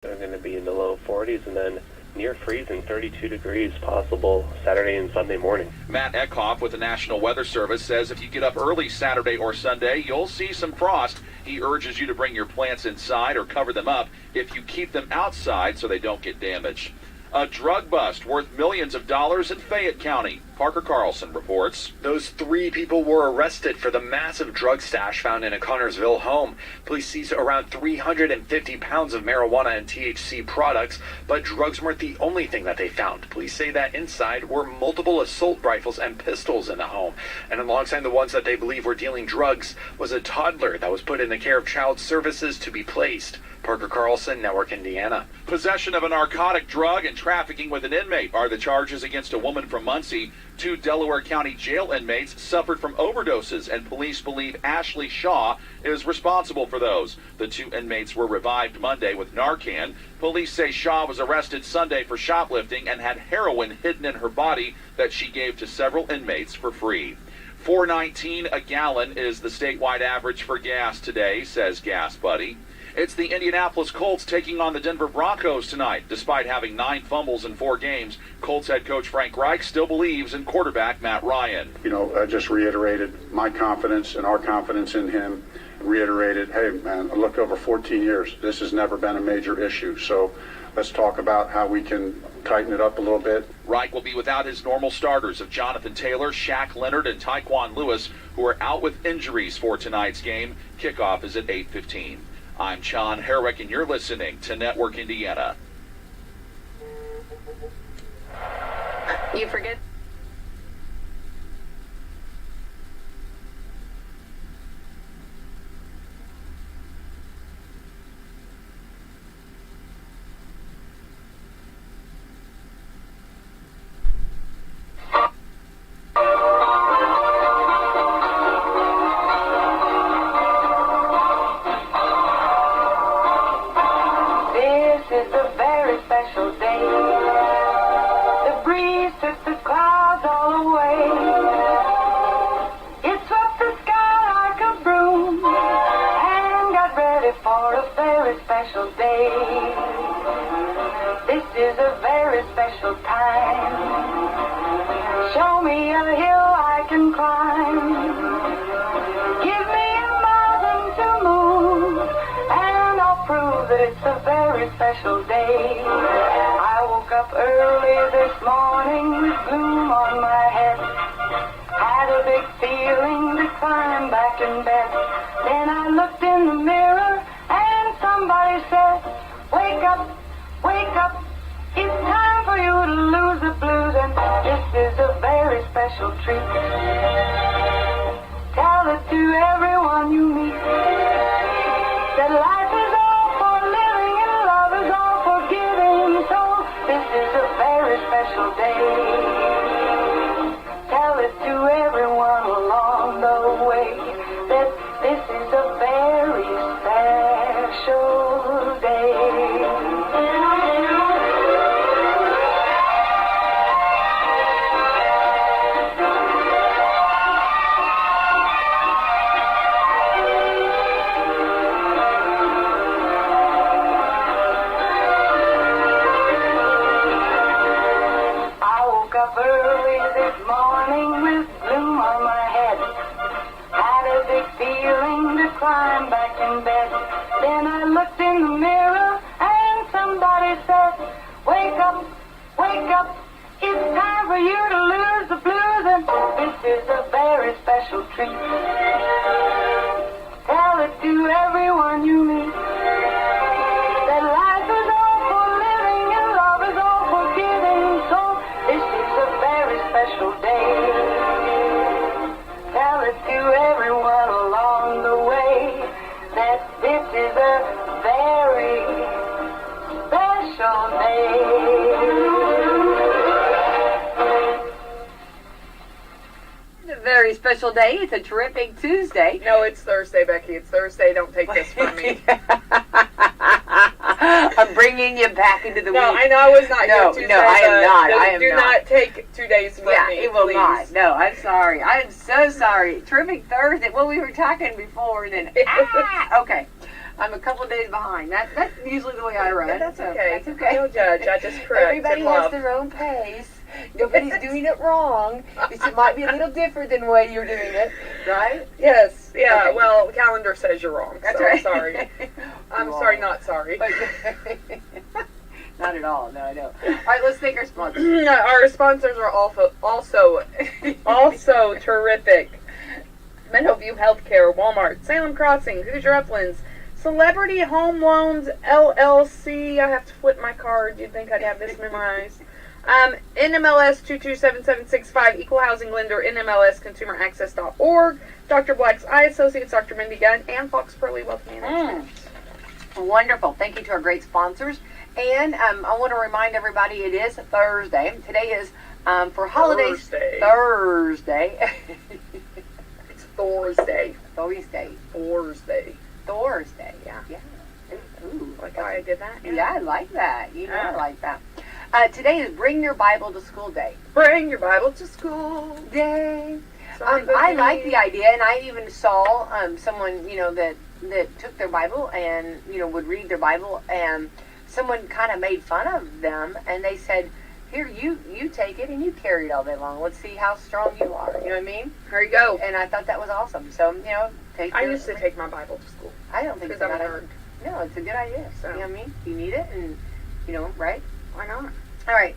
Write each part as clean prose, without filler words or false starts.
They're going to be in the low 40s, and then near freezing, 32 degrees possible Saturday and Sunday morning. Matt Eckhoff with the National Weather Service says if you get up early Saturday or Sunday, you'll see some frost. He urges you to bring your plants inside or cover them up if you keep them outside so they don't get damaged. A drug bust worth millions of dollars in Fayette County. Parker Carlson reports. Those 3 people were arrested for the massive drug stash found in a Connorsville home. Police seized around 350 pounds of marijuana and THC products, but drugs weren't the only thing that they found. Police say that inside were multiple assault rifles and pistols in the home. And alongside the ones that they believe were dealing drugs was a toddler that was put in the care of Child Services to be placed. Parker Carlson, Network Indiana. Possession of a narcotic drug and trafficking with an inmate are the charges against a woman from Muncie. 2 Delaware County jail inmates suffered from overdoses, and police believe Ashley Shaw is responsible for those. The 2 inmates were revived Monday with Narcan. Police say Shaw was arrested Sunday for shoplifting and had heroin hidden in her body that she gave to several inmates for free. $4.19 a gallon is the statewide average for gas today, says Gas Buddy. It's the Indianapolis Colts taking on the Denver Broncos tonight. Despite having 9 fumbles in 4 games, Colts head coach Frank Reich still believes in quarterback Matt Ryan. I just reiterated my confidence and our confidence in him. Reiterated, hey, man, look, over 14 years, this has never been a major issue. So let's talk about how we can tighten it up a little bit. Reich will be without his normal starters of Jonathan Taylor, Shaq Leonard, and Tyquan Lewis, who are out with injuries for tonight's game. Kickoff is at 8:15. I'm John Herrick, and you're listening to Network Indiana. You forget. Special day. The breeze took the clouds all away. It swept the sky like a broom and got ready for a very special day. This is a very special time. Show me a hill I can climb. Give me a mountain to move, and I'll prove that it's a very special day. I woke up early this morning with gloom on my head. Had a big feeling to climb back in bed. Then I looked in the mirror and somebody said, wake up, wake up. It's time for you to lose the blues, and this is a very special treat. Tell it to everyone you meet that life is all for living and love is all for giving. So this is a very special day. Tell it to everyone along the way that this is a very special day. Early this morning with gloom on my head. Had a big feeling to climb back in bed. Then I looked in the mirror and somebody said, wake up, wake up. It's time for you to lose the blues, and this is a very special treat. Tell it to everyone you meet that life is all for living and love is all for giving. So this is a very special day. Tell it to everyone along the way that this is a very special day. It's a very special day. It's a terrific Tuesday. No, it's Thursday, Becky. It's Thursday. Don't take this from me. I'm bringing you back into the week. No, I know I was not here Tuesday. No, I am not. Do not take 2 days from me, it will please. not. No, I'm sorry. I'm so sorry. Terrific Thursday. Well, we were talking before, then. Okay. I'm a couple of days behind. That's usually the way I run. That's so okay. That's okay. No judge. I just correct. Everybody and has love. their own pace. Nobody's doing it wrong. It might be a little different than the way you're doing it, right? Yes. Yeah. Okay. Well, the calendar says you're wrong. That's so right. I'm sorry. I'm You sorry, are. not sorry. Not at all. No, I know. All right, let's thank our sponsors. Our sponsors are also terrific. Mental View Healthcare, Walmart, Salem Crossing, Hoosier Uplands, Celebrity Home Loans LLC. I have to flip my card. You'd think I'd have this memorized. NMLS 227765, Equal Housing Lender, NMLSConsumerAccess.org, Dr. Black's Eye Associates, Dr. Mindy Gunn, and Fox Pearly Wealth Management. Wonderful. Thank you to our great sponsors. And I want to remind everybody it is Thursday. Today is for holidays. Thursday. It's Thursday. Thursday. Yeah. Ooh, Like how I did that? yeah, I like that. You know, I Yeah. like that. Today is Bring Your Bible to School Day. Bring your Bible to school. Day. Sorry, I Boogie. like the idea, and I even saw someone, that took their Bible and, would read their Bible, and someone kind of made fun of them, and they said, here, you take it and you carry it all day long. Let's see how strong you are. You know what I mean? There you go. And I thought that was awesome. So, take I your- used to take my Bible to school. I don't think Because so. I'm a nerd. No, it's a good idea. So. You know what I mean? You need it, and, right? Why not? All right.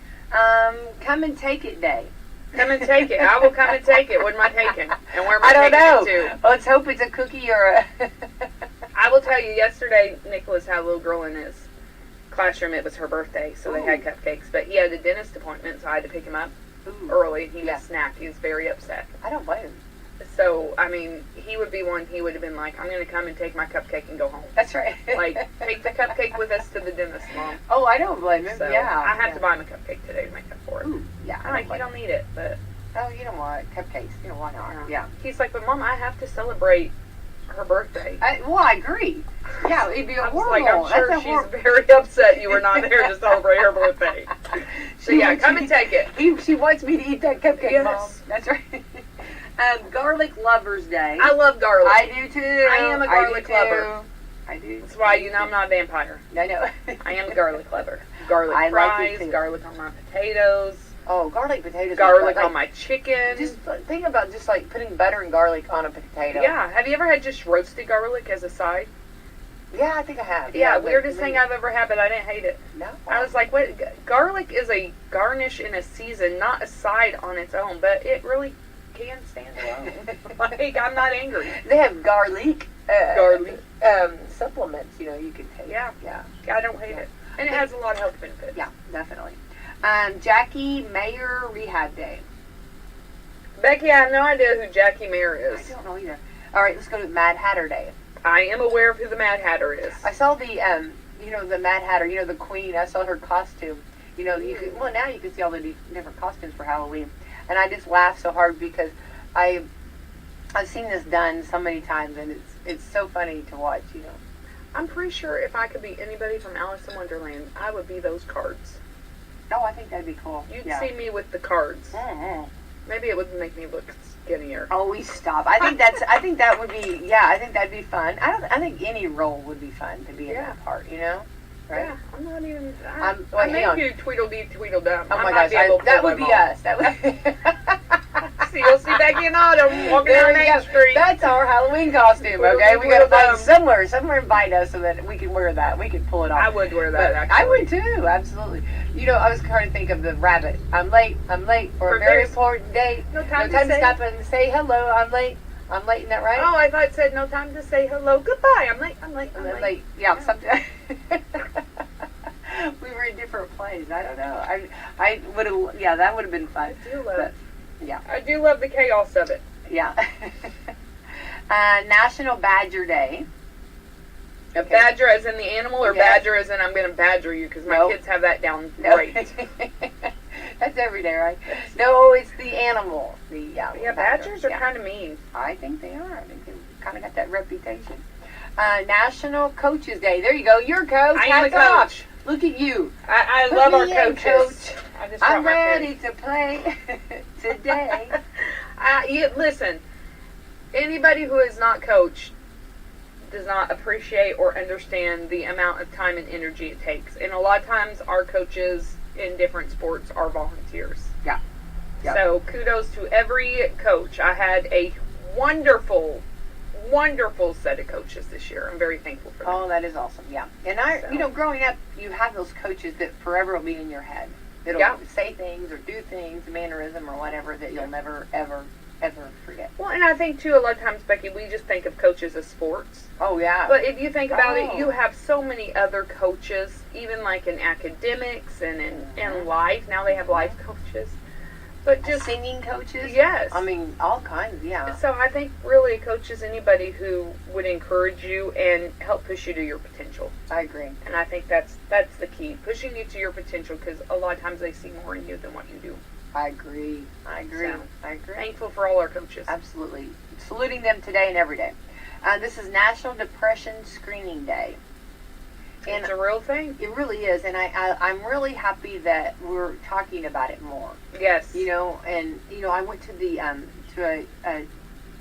Come and take it day. Come and take it. I will come and take it. What am I taking? And where am I, I don't know. taking it to? Let's hope it's a cookie or a... I will tell you, yesterday, Nicholas had a little girl in his classroom. It was her birthday, so they had cupcakes. But he had a dentist appointment, so I had to pick him up early. He Yeah. was snapped. He was very upset. I don't blame him. So, I mean, he would be one, he would have been like, I'm going to come and take my cupcake and go home. That's right. Like, take the cupcake with us to the dentist, Mom. Oh, I don't blame him. So, Yeah. I have yeah. to buy him a cupcake today to make up for it. Ooh, yeah. I'm like, you don't need it, but... Oh, you know what? Cupcakes. Why not? Yeah. He's like, but Mom, I have to celebrate her birthday. I agree. Yeah, it'd be I was horrible. like, I'm sure That's a she's very upset you were not there to celebrate her birthday. So yeah, wants come me and take it. She wants me to eat that cupcake, Yes. Mom. That's right. Garlic Lovers Day. I love garlic. I do too. I am a garlic do lover. too. I do. That's why, I'm not a vampire. I know. I am a garlic lover. Garlic I like it fries, too. garlic on my potatoes, Oh, garlic potatoes. garlic like, on my chicken. Just think about just like putting butter and garlic on a potato. Yeah. Have you ever had just roasted garlic as a side? Yeah, I think I have. Yeah, but weirdest maybe- thing I've ever had, but I didn't hate it. No. I was like, what? Garlic is a garnish in a season, not a side on its own, but it really can stand alone. Like, I'm not angry. They have garlic. Garlic. Supplements. You can take. Yeah. Yeah. I don't hate it. And it has a lot of health benefits. Yeah, definitely. Jackie Mayer Rehab Day. Becky, I have no idea who Jackie Mayer I is. don't know either. All right, let's go to Mad Hatter Day. I am aware of who the Mad Hatter is. I saw the the Mad Hatter. The Queen. I saw her costume. You can. Well, now you can see all the different costumes for Halloween, and I just laughed so hard because I've seen this done so many times, and it's so funny to watch. I'm pretty sure if I could be anybody from Alice in Wonderland, I would be those cards. Oh, I think that'd be cool. You'd yeah. see me with the cards. Mhm. Maybe it would make me look skinnier. Always stop. I think that would be. Yeah, I think that'd be fun. I think any role would be fun to be in that part. Right? Yeah, I'm not even. Wait, I hang may on. do Tweedledee Tweedledum. Oh I my might gosh, be able to that pull would be them off. us. That would. See, you'll see Becky and Autumn walking There down we go. Main Street. That's our Halloween costume. Tweedledee Okay, we gotta find Tweedledum. somewhere invite us so that we can wear that. We can pull it off. I would wear that, But actually. I would too, absolutely. I was trying to think of the rabbit. I'm late for a very this. important date. No time to to stop and say hello. I'm late. Isn't that right? Oh, I thought it said no time to say hello. Goodbye. I'm late. I'm late. Yeah, something. We were in different plays. I don't know. I would have. Yeah, that would have been fun. I do love But, yeah. I do love the chaos of it. Yeah. National Badger Day. A badger as in the animal, or Yes. badger as in I'm going to badger you, because my Nope. kids have that down No. great. That's every day, right? No, it's the animal. Yeah, badgers are yeah. kind of mean. I think they are. I think they've kind of got that reputation. National Coaches Day. There you go. You're a coach. I am a Hats off. coach. Look at you. I Put love our me in, coaches. Coach. I just I'm brought my ready to play today. Listen, anybody who is not coached, does not appreciate or understand the amount of time and energy it takes. And a lot of times our coaches in different sports are volunteers. Yeah. Yep. So kudos to every coach. I had a wonderful set of coaches this year. I'm very thankful for them. Oh, that is awesome. Yeah. And growing up, you have those coaches that forever will be in your head. That'll say things or do things, mannerism or whatever that you'll never, ever forget. Well, and I think too, a lot of times, Becky, we just think of coaches as sports. Oh, yeah. But if you think about it, you have so many other coaches, even like in academics and in life. Now they have life coaches. But just singing coaches? Yes. I mean, all kinds, yeah. So I think really a coach is anybody who would encourage you and help push you to your potential. I agree. And I think that's the key, pushing you to your potential, because a lot of times they see more in you than what you do. I agree. So, I agree. Thankful for all our coaches. Absolutely. Saluting them today and every day. This is National Depression Screening Day. And it's a real thing. It really is, and I'm really happy that we're talking about it more. Yes. I went to the to a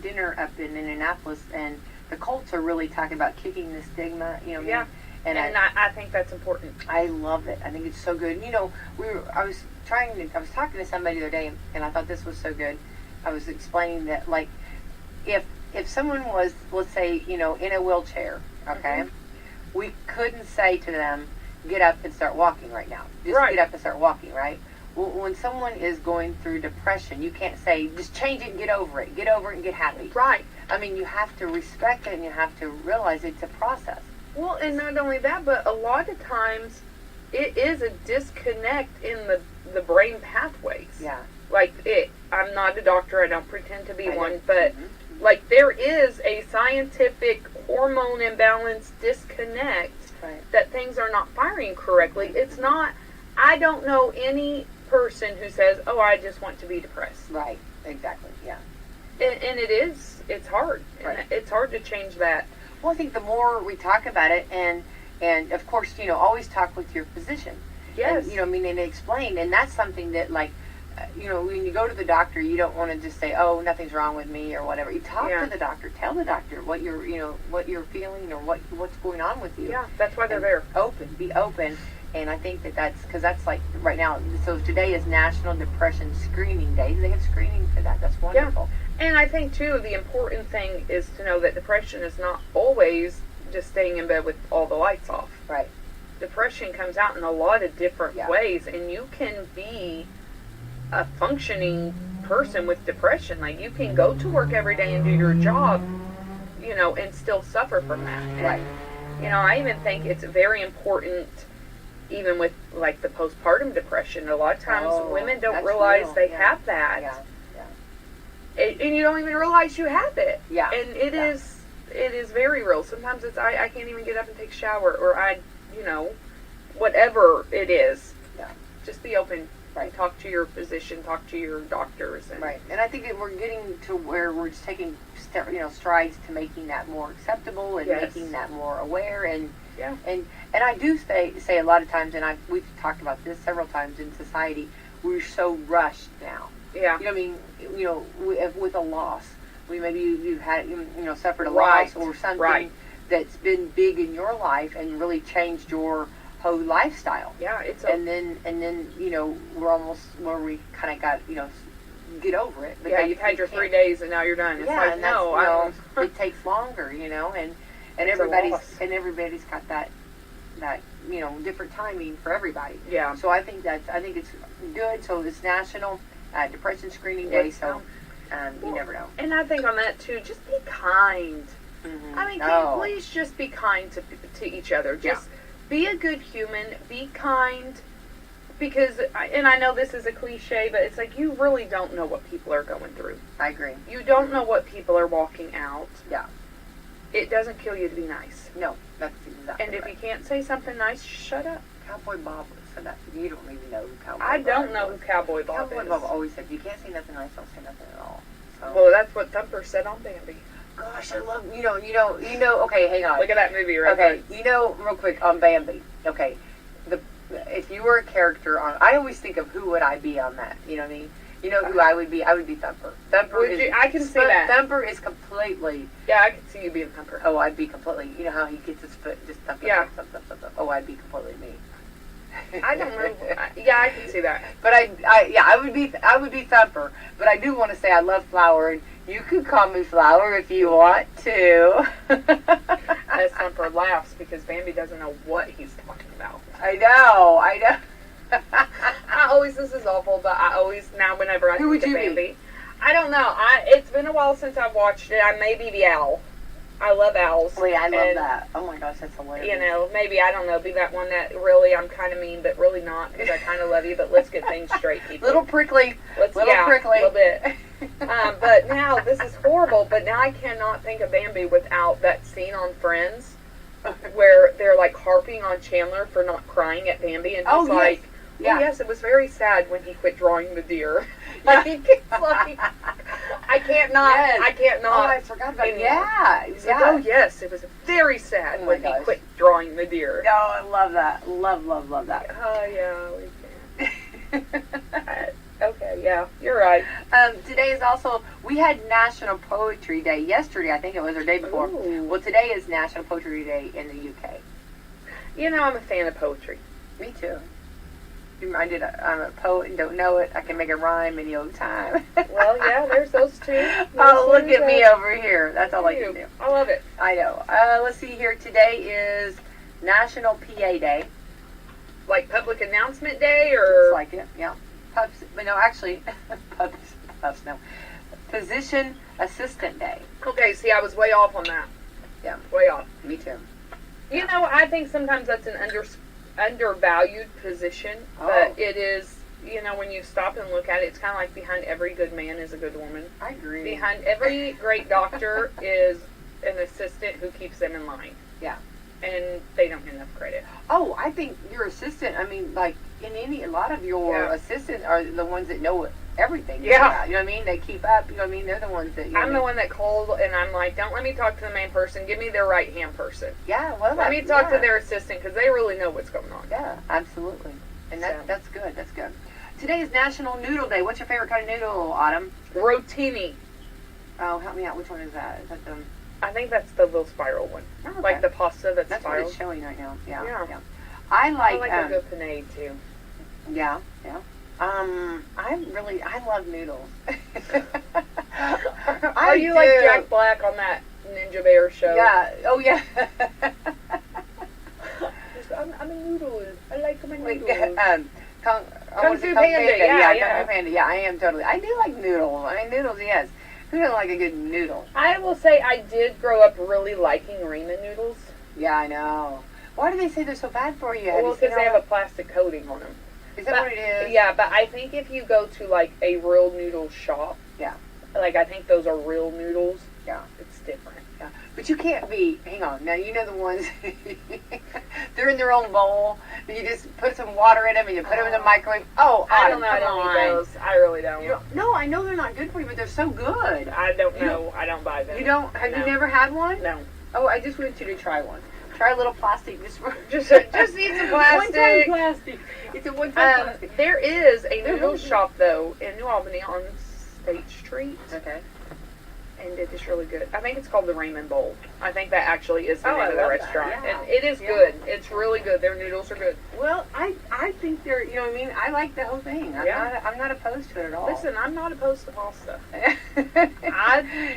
dinner up in Indianapolis, and the Colts are really talking about kicking the stigma. Yeah. And I think that's important. I love it. I think it's so good. I was talking to somebody the other day, and I thought this was so good. I was explaining that, like, if someone was, let's say, in a wheelchair, okay. Mm-hmm. We couldn't say to them, get up and start walking right now. Just get up and start walking, right? Well, when someone is going through depression, you can't say, just change it and get over it. Get over it and get happy. Right. I mean, you have to respect it and you have to realize it's a process. Well, and not only that, but a lot of times it is a disconnect in the brain pathways. Yeah. Like, I'm not a doctor, I don't pretend to be one, but like, there is a scientific hormone imbalance disconnect that things are not firing correctly. It's not, I don't know any person who says, oh, I just want to be depressed. Right, exactly, yeah. And it's hard. Right. And it's hard to change that. Well, I think the more we talk about it, and of course, always talk with your physician. Yes. And, and explain, and that's something that, like, when you go to the doctor, you don't want to just say, "Oh, nothing's wrong with me" or whatever. You talk to the doctor, tell the doctor what you're feeling or what's going on with you. Yeah, that's why they're there. Be open, and I think that's because that's like right now. So today is National Depression Screening Day. They have screening for that. That's wonderful. Yeah. And I think too, the important thing is to know that depression is not always just staying in bed with all the lights off. Right. Depression comes out in a lot of different ways, and you can be a functioning person with depression. Like, you can go to work every day and do your job, and still suffer from that. And, right. I even think it's very important, even with, like, the postpartum depression. A lot of times women don't realize they have that. Yeah. And you don't even realize you have it. Yeah. And it is very real. Sometimes it's, I can't even get up and take a shower, or whatever it is. Yeah. Just be open. Right. Talk to your physician, talk to your doctors. Right. And I think that we're getting to where we're just taking strides to making that more acceptable and making that more aware. And and I do say a lot of times, and we've talked about this several times in society, we're so rushed now. Yeah. With a loss. Maybe you've had, suffered a loss or something that's been big in your life and really changed your whole lifestyle. Yeah, and then we're almost where we kind of got get over it. Yeah, you've had your 3 days and now you're done. It's like, no, it takes longer, and everybody's got that different timing for everybody. Yeah. So I think it's good. So it's National Depression Screening Day. So you never know. And I think on that too, just be kind. Mm-hmm. I mean, can you please just be kind to each other? Just be a good human, be kind, because, and I know this is a cliche, but it's like, you really don't know what people are going through. I agree. You don't know what people are walking out. Yeah. It doesn't kill you to be nice. No, that's exactly And if you can't say something nice, shut up. Cowboy Bob said that. You don't even know who Cowboy Bob I don't know who Cowboy Bob is. Cowboy Bob always said, if you can't say nothing nice, don't say nothing at all. So. Well, that's what Thumper said on Bambi. Gosh, I love, okay, hang on. Look at that movie right there. Okay, real quick, on Bambi. Okay, if you were a character on, I always think of who would I be on that, you know what I mean? You know who I would be? I would be Thumper. Thumper Would is, you? I can see that. Thumper is completely. Yeah, I can see you being Thumper. Oh, I'd be completely. You know how he gets his foot just thump, Yeah. thump, thump, thump, thump. Oh, I'd be completely me. I don't know. Yeah, I can see that. But I would be Thumper. But I do want to say I love Flower, and you could call me Flower if you want to. As Thumper laughs because Bambi doesn't know what he's talking about. I know. This is awful, but I always, now whenever I Who would think of you Bambi, be? I don't know. It's been a while since I've watched it. I may be the owl. I love owls. Wait, I love And, that. Oh my gosh, that's hilarious. You know, maybe, I don't know, be that one that really, I'm kind of mean, but really not, because I kind of love you, but let's get things straight, people. Little prickly. Prickly. A little bit. But now, this is horrible, but now I cannot think of Bambi without that scene on Friends, where they're like harping on Chandler for not crying at Bambi, and he's like, yes. Yeah. Yes, it was very sad when he quit drawing the deer. Like, it's like, I can't not. Oh, I forgot about it. Yeah. He's like, oh, yes, it was very sad when he quit drawing the deer. No, I love that. Love that. Oh, yeah, we can. Okay, yeah, you're right. Today is also, we had National Poetry Day yesterday, I think it was, or day before. Ooh. Well, today is National Poetry Day in the UK. You know, I'm a fan of poetry. Me too. I'm a poet and don't know it. I can make a rhyme any old time. Well, yeah, there's those two. Oh, look at me over here. That's all I can do. I love it. I know. Let's see here. Today is National PA Day. Like Public Announcement Day, or? Looks like it, yeah. But no, actually, no. Physician Assistant Day. Okay, see, I was way off on that. Yeah. Way off. Me too. You know, I think sometimes that's an undervalued position, but it is, you know, when you stop and look at it, it's kind of like behind every good man is a good woman. I agree. Behind every great doctor is an assistant who keeps them in line. Yeah. And they don't get enough credit. Oh, I think your assistant, I mean, like, a lot of your assistants are the ones that know everything. Yeah. You know what I mean? They keep up, you know what I mean? They're the ones that, I'm the one that called, and I'm like, don't let me talk to the main person. Give me their right-hand person. Yeah, well, let me talk to their assistant, because they really know what's going on. Yeah, absolutely. And that's good. That's good. Today is National Noodle Day. What's your favorite kind of noodle, Autumn? Rotini. Oh, help me out. Which one is that? Is that the... I think that's the little spiral one. Oh, okay. Like the pasta that's what spiral. It's showing right now. Yeah. I like a good panade, too. Yeah. I love noodles. Are you like Jack Black on that Ninja Bear show? Yeah. Oh, yeah. I'm a noodle. I like my noodles. Kung Fu Panda. Yeah, Kung Fu Panda. Yeah, I am totally. I do like noodles. I mean, noodles, yes. Who doesn't like a good noodle? I will say I did grow up really liking ramen noodles. Yeah, I know. Why do they say they're so bad for you? Well, because they have a plastic coating on them. Is that what it is? Yeah, but I think if you go to like a real noodle shop, like I think those are real noodles. Yeah, it's different. Yeah, but you can't be. Hang on, now you know the ones. They're in their own bowl, and you just put some water in them, and you put them in the microwave. Oh, I don't know. I don't eat those. I really don't. No, I know they're not good for you, but they're so good. I don't know. I don't buy them. You don't? Have you never had one? No. Oh, I just wanted you to try one. Try a little plastic. Just eat some plastic. One-time plastic. It's a one-time plastic. There is a noodle shop, though, in New Albany on State Street. Okay. And it is really good. I think it's called the Raymond Bowl. I think that actually is the name of the restaurant. Yeah. And it is good. It's really good. Their noodles are good. Well, I think they're, you know what I mean? I like the whole thing. I'm not opposed to it at all. Listen, I'm not opposed to pasta.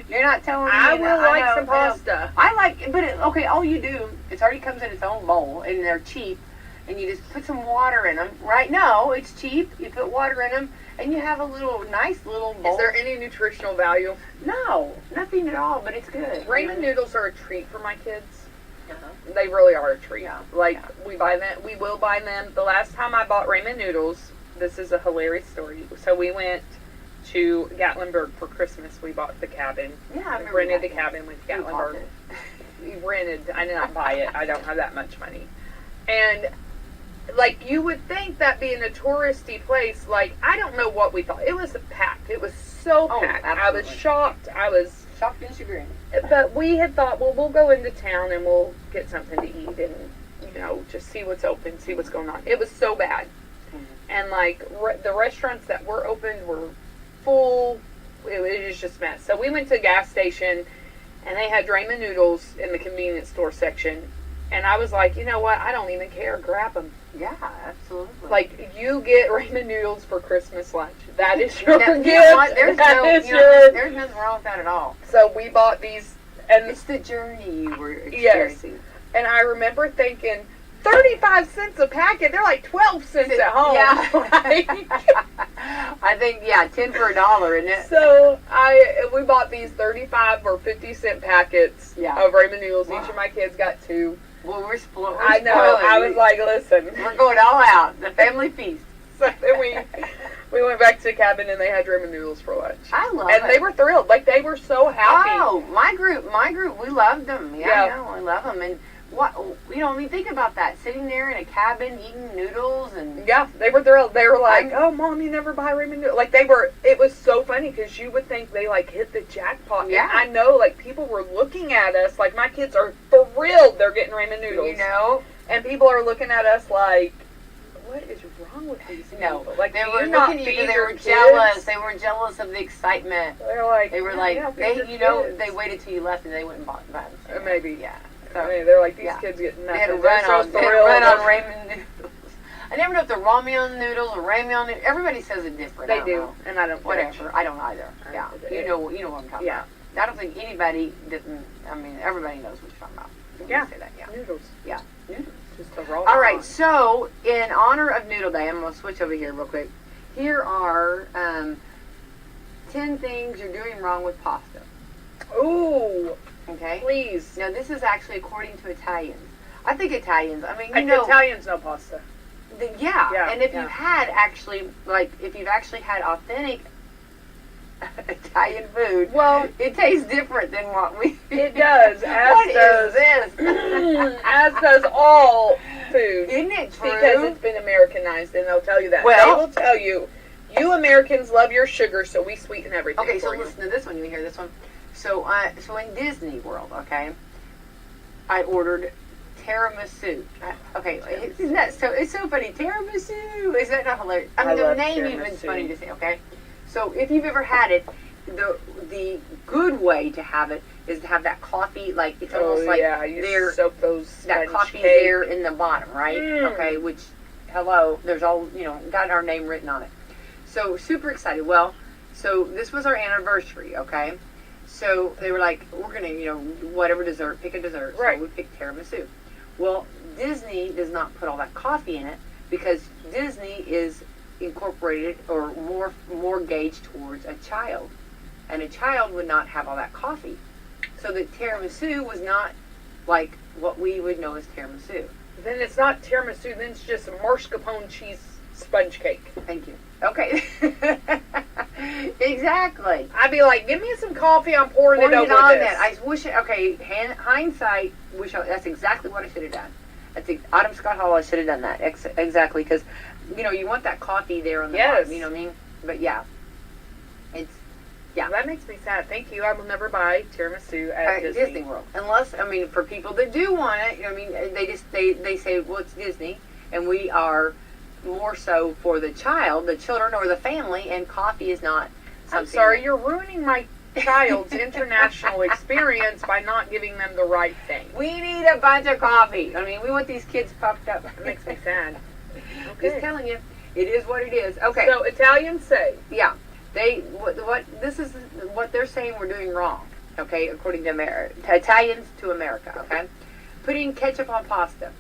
You're not telling me. I will like some pasta. I like, but okay, all you do, it already comes in its own bowl, and they're cheap, and you just put some water in them. Right now, it's cheap. You put water in them, and you have a nice little bowl. Is there any nutritional value? No, nothing at all, but it's good. Ramen noodles are a treat for my kids. They really are a treat. Yeah. Like, we will buy them. The last time I bought ramen noodles, this is a hilarious story. So we went to Gatlinburg for Christmas. We bought the cabin. Yeah, we rented the cabin with Gatlinburg. We rented. I did not buy it. I don't have that much money. And like, you would think that being a touristy place, like, I don't know what we thought. It was packed. It was so packed. Absolutely. I was shocked. Shocked and chagrined. But we had thought, well, we'll go into town and we'll get something to eat and, you know, just see what's open, see what's going on. It was so bad. Mm-hmm. And, like, the restaurants that were open were full. It was just a mess. So we went to a gas station, and they had ramen noodles in the convenience store section. And I was like, you know what? I don't even care. Grab them. Yeah, absolutely. Like, you get ramen noodles for Christmas lunch. That is your Now, gift. you know what? There's That is nothing wrong with that at all. So we bought these, and It's the journey you were yes, experiencing. and I remember thinking, 35 cents a packet. They're like 12 cents at home. Yeah. Like, I think, 10 for $1, isn't it? so we bought these 35 or 50-cent packets Yeah. of ramen noodles. Wow. Each of my kids got 2. Well, we're spoiled. I know. I was like, listen. we're going all out. The family feast. So then we went back to the cabin, and they had ramen noodles for lunch. I love And it. they were thrilled. Like, they were so happy. Oh, my group, we loved them. Yeah, Yeah. I know, we love them. And I mean, think about that. Sitting there in a cabin eating noodles and... Yeah, they were thrilled. They were like, I'm- "Oh, Mom, you never buy ramen noodles." Like, it was so funny because you would think they, like, hit the jackpot. Yeah. And I know, like, people were looking at us, like, my kids are thrilled they're getting ramen noodles. You know? And people are looking at us like, what is wrong with these people? No. Like, They do were you not looking at you feed because they your were kids? jealous. They were jealous of the excitement. They're like, They were "Yeah, like, yeah, feed your kids." they waited till you left and they went and bought them. Maybe. Yeah. I mean, they're like, these Yeah. kids get They nothing. had to They're so thrilled. run on ramen noodles. I never know if they're ramen noodles or ramyeon noodles. Everybody says it different. They I don't do, know. and I don't Whatever. judge. I don't either. Yeah. You know what I'm talking Yeah. about. I don't think anybody didn't. I mean, everybody knows what you're talking about. When you Yeah. say that. Yeah. Noodles. Yeah. Noodles. Just a raw. All right. So, in honor of Noodle Day, I'm gonna switch over here real quick. Here are 10 things you're doing wrong with pasta. Ooh, Okay. please. Now, this is actually according to Italians. I think Italians. I mean, you Like, know. Italians know pasta. Yeah. Yeah, And if yeah. you've had actually, like, if you've actually had authentic Italian food, Well, it tastes different than what we. it does. As What does is this? as does all food. Isn't it true? Because it's been Americanized, and they'll tell you that. Well- They will tell you, you Americans love your sugar, so we sweeten everything Okay, so for you. listen to this one. You hear this one? So, so in Disney World, okay, I ordered tiramisu. Okay, isn't that so? It's so funny. Tiramisu. Is that not hilarious? I mean, I the love name tiramisu. even's funny to say. Okay, so if you've ever had it, the good way to have it is to have that coffee, like it's almost like yeah, you there soak those that sponge coffee cake. there in the bottom, right? Mm. Okay, which hello, there's all got our name written on it. So super excited. Well, so this was our anniversary, okay? So they were like, we're gonna, whatever dessert, pick a dessert. Right. So we picked tiramisu. Well, Disney does not put all that coffee in it because Disney is incorporated or more gauged towards a child, and a child would not have all that coffee. So the tiramisu was not like what we would know as tiramisu. Then it's not tiramisu, then it's just mascarpone cheese sponge cake. Thank you. Okay. Exactly. I'd be like, give me some coffee, I'm pouring it over on this. that. I wish. Okay, hindsight. That's exactly what I should have done. I think Autumn Scott Hall. I should have done that exactly because, you want that coffee there on the Yes. bottom. You know what I mean? But yeah, it's That makes me sad. Thank you. I will never buy tiramisu at Disney World. Unless for people that do want it, they say, well, it's Disney, and we are more so for the children, or the family, and coffee is not. I'm sorry, you're ruining my child's international experience by not giving them the right thing. We need a bunch of coffee. We want these kids puffed up. It makes me sad. Just telling you, it is what it is. Okay. So Italians say, Yeah, this is what they're saying we're doing wrong. Okay, according to Italians to America. Okay, putting ketchup on pasta.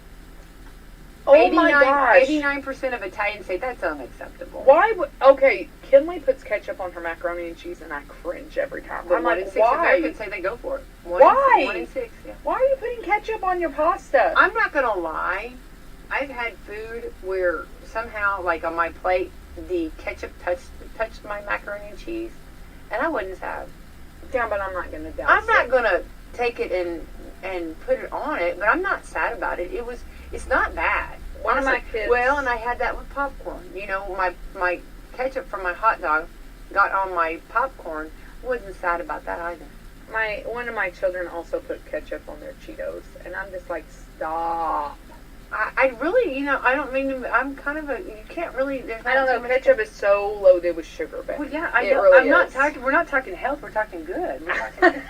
oh my gosh. 89% of Italians say that's unacceptable. Why would, okay, Kinley puts ketchup on her macaroni and cheese and I cringe every time. But I'm one like, in six why? Americans say they go for it. Why? 1 in 6, yeah. Why are you putting ketchup on your pasta? I'm not gonna lie. I've had food where somehow, like on my plate, the ketchup touched my macaroni and cheese, and I wouldn't have. Yeah, but I'm not going to douse I'm not it. gonna take it and put it on it, but I'm not sad about it. It's not bad. One of my Honestly. kids- Well, and I had that with popcorn. My ketchup from my hot dog got on my popcorn. Wasn't sad about that either. One of my children also put ketchup on their Cheetos, and I'm just like, stop. I really, I don't mean to, I'm kind of you can't really, there's I not don't too know. much- Ketchup is so loaded with sugar, but Well, yeah, it really I'm not is. talking, we're not talking health, we're talking good. We're talking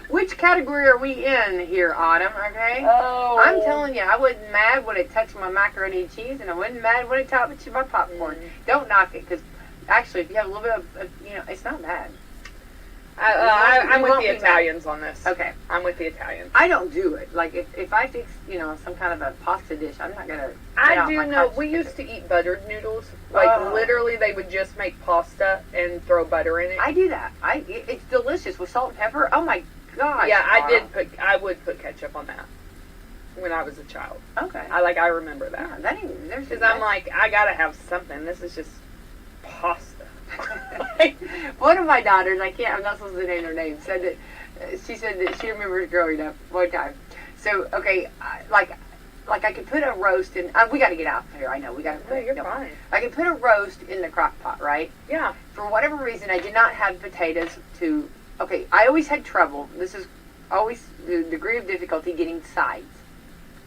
which category are we in here, Autumn, okay? Oh, I'm telling you, I wasn't mad when it touched my macaroni and cheese, and I wasn't mad when it touched my popcorn. Don't knock it, because actually, if you have a little bit of, it's not bad. I'm You with won't the be mad. Italians on this. Okay. I'm with the Italians. I don't do it. Like, if I fix, some kind of a pasta dish, I'm not going to... I do know, we used to eat buttered noodles. Like, Oh. literally, they would just make pasta and throw butter in it. I do that. It's delicious with salt and pepper. Oh, my gosh. Yeah, Autumn. I would put ketchup on that when I was a child. Okay. I remember that. Yeah, that ain't... There's Because I'm like, I gotta have something. This is just pasta. One of my daughters, I'm not supposed to name her name, said that she remembers growing up one time. So, okay, like I could put a roast in, we got to get out here, I know, we got to No, you're fine. I could put a roast in the crock pot, right? Yeah. For whatever reason, I did not have potatoes I always had trouble, this is always the degree of difficulty getting sides.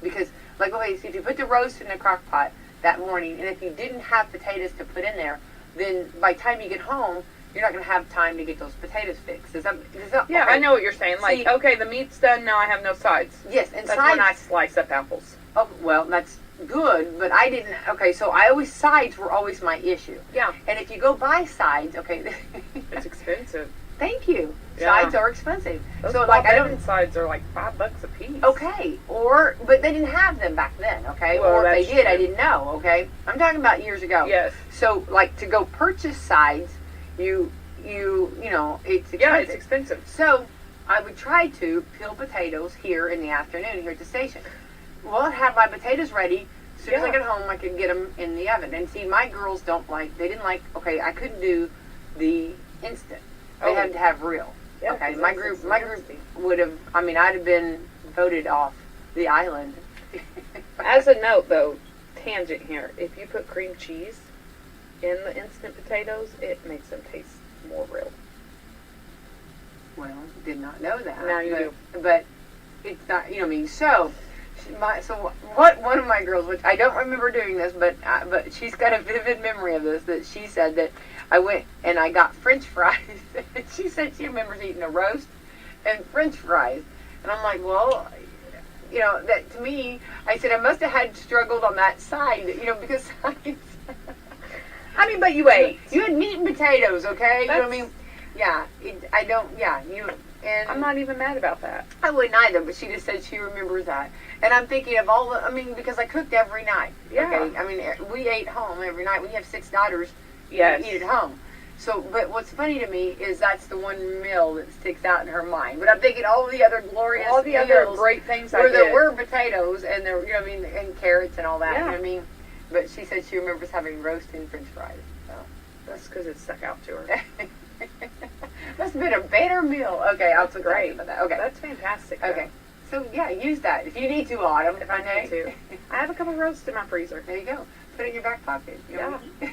Because, so if you put the roast in the crock pot that morning, and if you didn't have potatoes to put in there, then by the time you get home, you're not going to have time to get those potatoes fixed. Is that Yeah, okay? I know what you're saying. Like, See- okay, the meat's done, now I have no sides. Yes, and That's sides. when I slice up apples. Oh, well, that's good, but I didn't. Okay, so sides were always my issue. Yeah. And if you go buy sides, okay, It's expensive. thank you. Yeah. Sides are expensive. Those So, Bob I don't. Evans sides are like $5 a piece. Okay, but they didn't have them back then, okay? Well, or if they that's did, I true. didn't know, okay? I'm talking about years ago. Yes. So, to go purchase sides, it's expensive. Yeah, it's expensive. So, I would try to peel potatoes here in the afternoon here at the station. Well, I'd have my potatoes ready. As soon as I Yeah. get home, I could get them in the oven. And see, my girls I couldn't do the instant. They Oh. had to have real. Yeah, Okay, 'cause my that's group nasty. would have, I'd have been voted off the island. As a note, though, tangent here, if you put cream cheese in the instant potatoes, it makes them taste more real. Well, did not know that. Now you But it's not, so... one of my girls, which I don't remember doing this, but she's got a vivid memory of this, that she said that I went and I got French fries. She said she remembers eating a roast and French fries. And I'm like, well, that to me, I said I must have had struggled on that side, because I mean, but you ate. you had meat and potatoes, okay? You know what I That's- mean? Yeah, I don't, yeah, and I'm not even mad about that. I wouldn't either, but she just said she remembers that. And I'm thinking of all because I cooked every night. Yeah. Okay? We ate home every night. We have 6 daughters. Yes. We eat at home. So, but what's funny to me is that's the one meal that sticks out in her mind. But I'm thinking all the other glorious All the other meals great things I where there did. were potatoes and there, and carrots and all that. Yeah. You know what I mean? But she said she remembers having roast and French fries. So. That's because it stuck out to her. Must have been a better meal. Okay, I'll put Great. about that. Okay. That's fantastic. though. Okay. So, yeah, use that. If you need to, Autumn. If I need to. I have a couple roasts in my freezer. There you go. Put it in your back pocket. You know? Yeah.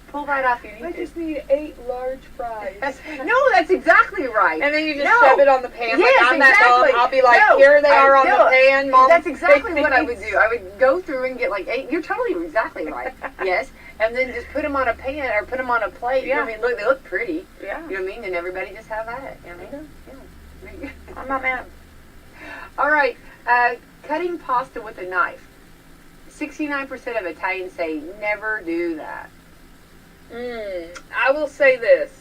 Pull that off if you I need just need 8 large fries. to. No, that's exactly right. And then you just No. shove it on the pan. Yes, like I'm that exactly. dumb. I'll be like, No, here they are on no, the pan, Mom. That's exactly what I would please. do. I would go through and get 8. You're totally exactly right. Yes. And then just put them on a pan or put them on a plate. You know what I mean? Look, they look pretty. Yeah. You know what I mean? And everybody just have at it. You know what I mean? Yeah. I'm not mad. All right. Cutting pasta with a knife. 69% of Italians say never do that. I will say this.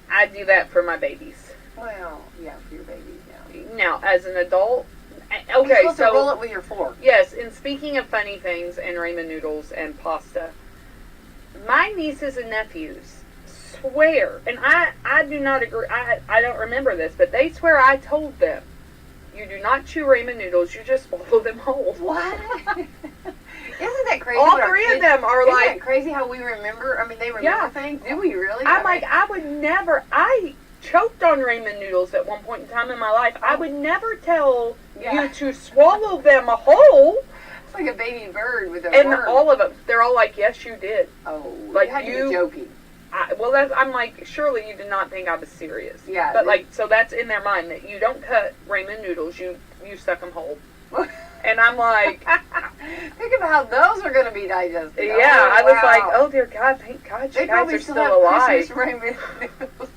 I do that for my babies. Well, yeah, for your babies, yeah. Now, as an adult, You're okay, supposed to roll so it with your fork. yes. And speaking of funny things and ramen noodles and pasta, my nieces and nephews swear, and I do not agree. I don't remember this, but they swear I told them, you do not chew ramen noodles. You just swallow them whole. What? Isn't that crazy? All what our 3 of kids- them are Isn't like, that crazy how we remember? I mean, they remember Yeah. things. Do we really? I'm like, I would never. I choked on ramen noodles at one point in time in my life. I would never tell Yeah. you to swallow them whole. It's like a baby bird with a And worm. all of them, they're all like, yes, you did. Oh, like you had to you- be joking. I'm like, surely you did not think I was serious. Yeah. But like, so that's in their mind that you don't cut ramen noodles, you suck them whole. And I'm like, think of how those are going to be digested. yeah, Oh, I was wow. like, oh dear God, thank God They you guys probably are still still have alive. Christmas ramen noodles.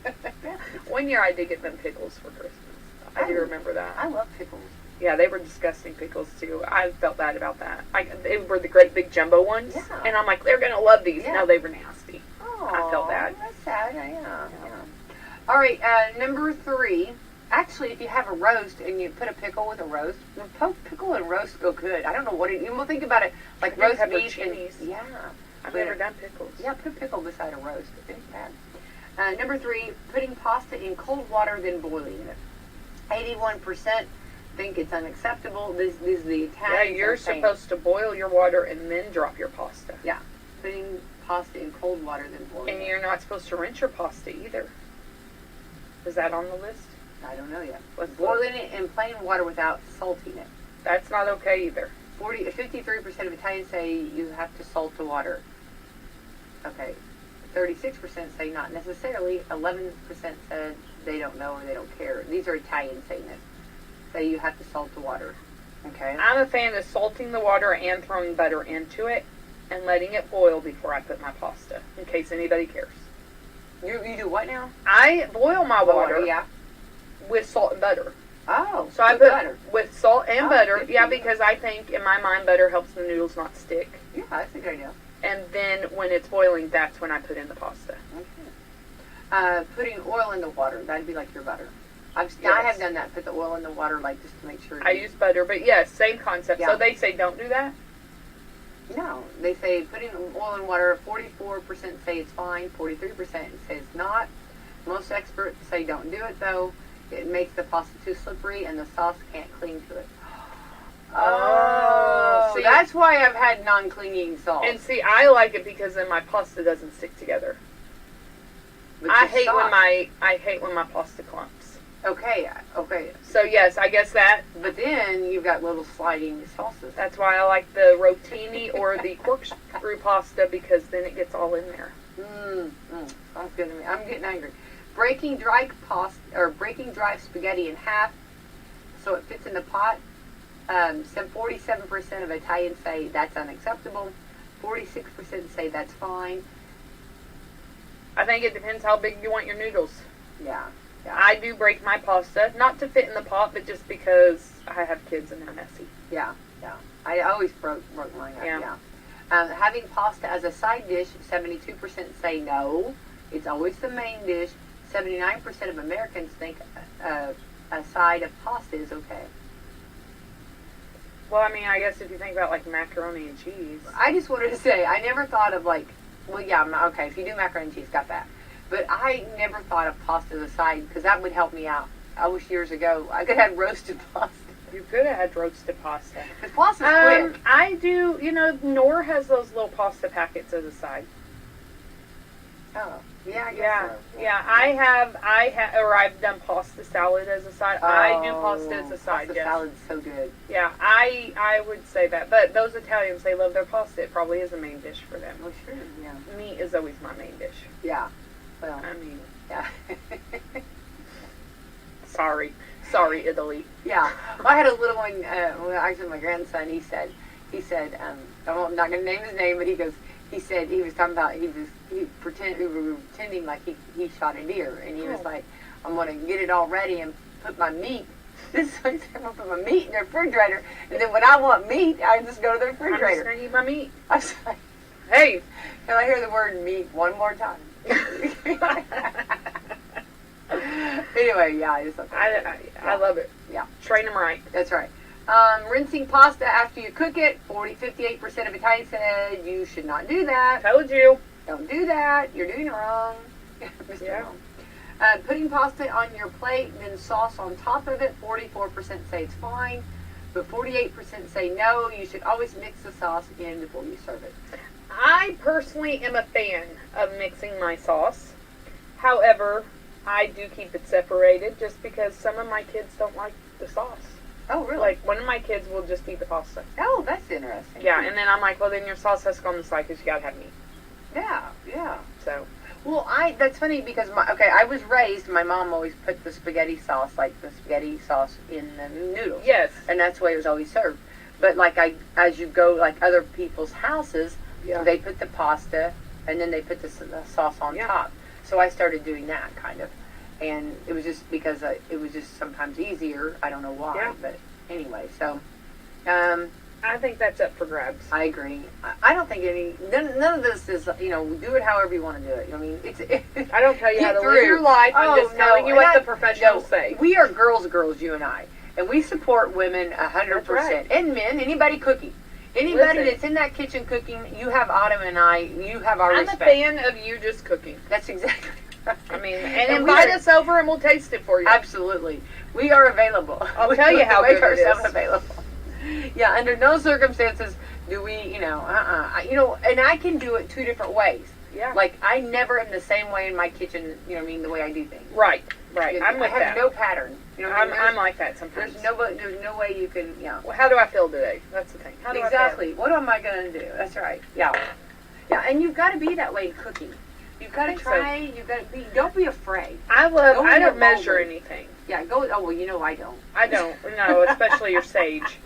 One year I did get them pickles for Christmas. I do remember that. I love pickles. Yeah, they were disgusting pickles too. I felt bad about that. They were the great big jumbo ones. Yeah. And I'm like, they're going to love these. Yeah. No, they were nasty. Oh, I felt bad. That's sad. Yeah. All right, number 3. Actually, if you have a roast and you put a pickle with a roast, pickle and roast go good. I don't know what it. You will think about it like roast beef and yeah. I've never done pickles. Yeah, put a pickle beside a roast. It's bad. Number 3, putting pasta in cold water then boiling it. 81% think it's unacceptable. This is the Italians. Yeah, you're supposed to boil your water and then drop your pasta. Yeah, putting pasta in cold water then boiling And it. you're not supposed to rinse your pasta either. Is that on the list? I don't know yet. Let's look. Boiling it in plain water without salting it. That's not okay either. 53% of Italians say you have to salt the water. Okay. 36% say not necessarily. 11% said they don't know or they don't care. These are Italians saying this. Say you have to salt the water. Okay. I'm a fan of salting the water and throwing butter into it and letting it boil before I put my pasta, in case anybody cares. You do what now? I boil my water Yeah. with salt and butter. Oh. So I with put butter. with salt and Oh, butter. good Yeah, for you. because I think in my mind butter helps the noodles not stick. Yeah, that's a good idea. And then when it's boiling, that's when I put in the pasta. Okay. Putting oil in the water. That'd be like your butter. I have done that. Put the oil in the water, like just to make sure. I use butter, but yes, same concept. Yeah. So they say don't do that. No, they say putting oil in water. 44% say it's fine. 43% say it's not. Most experts say don't do it though. It makes the pasta too slippery and the sauce can't cling to it. Oh, see, that's why I've had non-clinging sauce. And see, I like it because then my pasta doesn't stick together. With I the hate sauce. when my pasta clumps. Okay. So yes, I guess that. But then you've got little sliding sauces. That's why I like the rotini or the corkscrew pasta because then it gets all in there. Sounds good to me. I'm getting angry. Breaking dry spaghetti in half so it fits in the pot. 47% of Italians say that's unacceptable. 46% say that's fine. I think it depends how big you want your noodles. Yeah. I do break my pasta, not to fit in the pot, but just because I have kids and they're messy. Yeah. I always broke mine up. Yeah. Having pasta as a side dish, 72% say no. It's always the main dish. 79% of Americans think a side of pasta is okay. Well, I mean, I guess if you think about like macaroni and cheese. I just wanted to say, I never thought of like, well, yeah, okay, if you do macaroni and cheese, got that. But I never thought of pasta as a side because that would help me out. I wish years ago I could have roasted pasta. You could have had roasted pasta. Because pasta's quick. I do, Knorr has those little pasta packets as a side. Oh, yeah, I guess so. Yeah, I've done pasta salad as a side. I do pasta as a side, Pasta yes. salad's so good. Yeah, I would say that. But those Italians, they love their pasta. It probably is a main dish for them. Well, sure, yeah. Meat is always my main dish. Yeah. Well, I mean, yeah. sorry, Italy. Yeah. Well, I had a little one, actually my grandson, he said, I'm not going to name his name, but he was talking about, we were pretending like he shot a deer, and he was like, I'm going to get it all ready and put my meat, I'm going to put my meat in the refrigerator, and then when I want meat, I just go to the I'm just refrigerator. going to eat my meat. I was like, Hey! can I hear the word meat one more time? Anyway, yeah, I just thought I love it. Yeah. Train them right. That's right. Rinsing pasta after you cook it. 58% of Italians said you should not do that. Told you. Don't do that. You're doing it wrong. Mr. Yeah. Wrong. Putting pasta on your plate, then sauce on top of it. 44% say it's fine, but 48% say no. You should always mix the sauce in before you serve it. I personally am a fan of mixing my sauce. However, I do keep it separated just because some of my kids don't like the sauce. Oh, really? Like, one of my kids will just eat the pasta. Oh, that's interesting. Yeah, and then I'm like, well, then your sauce has to go on the side because you gotta have meat. Yeah. So, Well, that's funny because I was raised. My mom always put the spaghetti sauce, like the spaghetti sauce, in the noodles. Yes. And that's the way it was always served. But as you go like other people's houses, they put the pasta and then they put the sauce on top. So I started doing that kind of, and it was just because it was just sometimes easier. I don't know why, but anyway. So, I think that's up for grabs. I agree. I don't think none of this is, do it however you want to do it. I mean, I don't tell you how to through. live your life. I'm just telling you what the professionals say. We are girls, you and I, and we support women 100%, right. and men. Anybody cooking, anybody Listen. that's in that kitchen cooking. You have Autumn and I. You have our respect. I'm a fan of you just cooking. That's exactly. Right. I mean, and invite us over and we'll taste it for you. Absolutely, we are available. I'll tell you how make good it ourselves is. available. Yeah, under no circumstances do we, and I can do it two different ways. Yeah. Like, I never am the same way in my kitchen, the way I do things. Right. I'm with I have that. no pattern. I'm like that sometimes. There's no way you can, Well, how do I feel today? That's the thing. How do I exactly. What am I going to do? That's right. Yeah. Yeah, and you've got to be that way in cooking. You've got to try, you've got to be, don't be afraid. I don't measure anything. Yeah, I don't. I don't. No, especially your sage.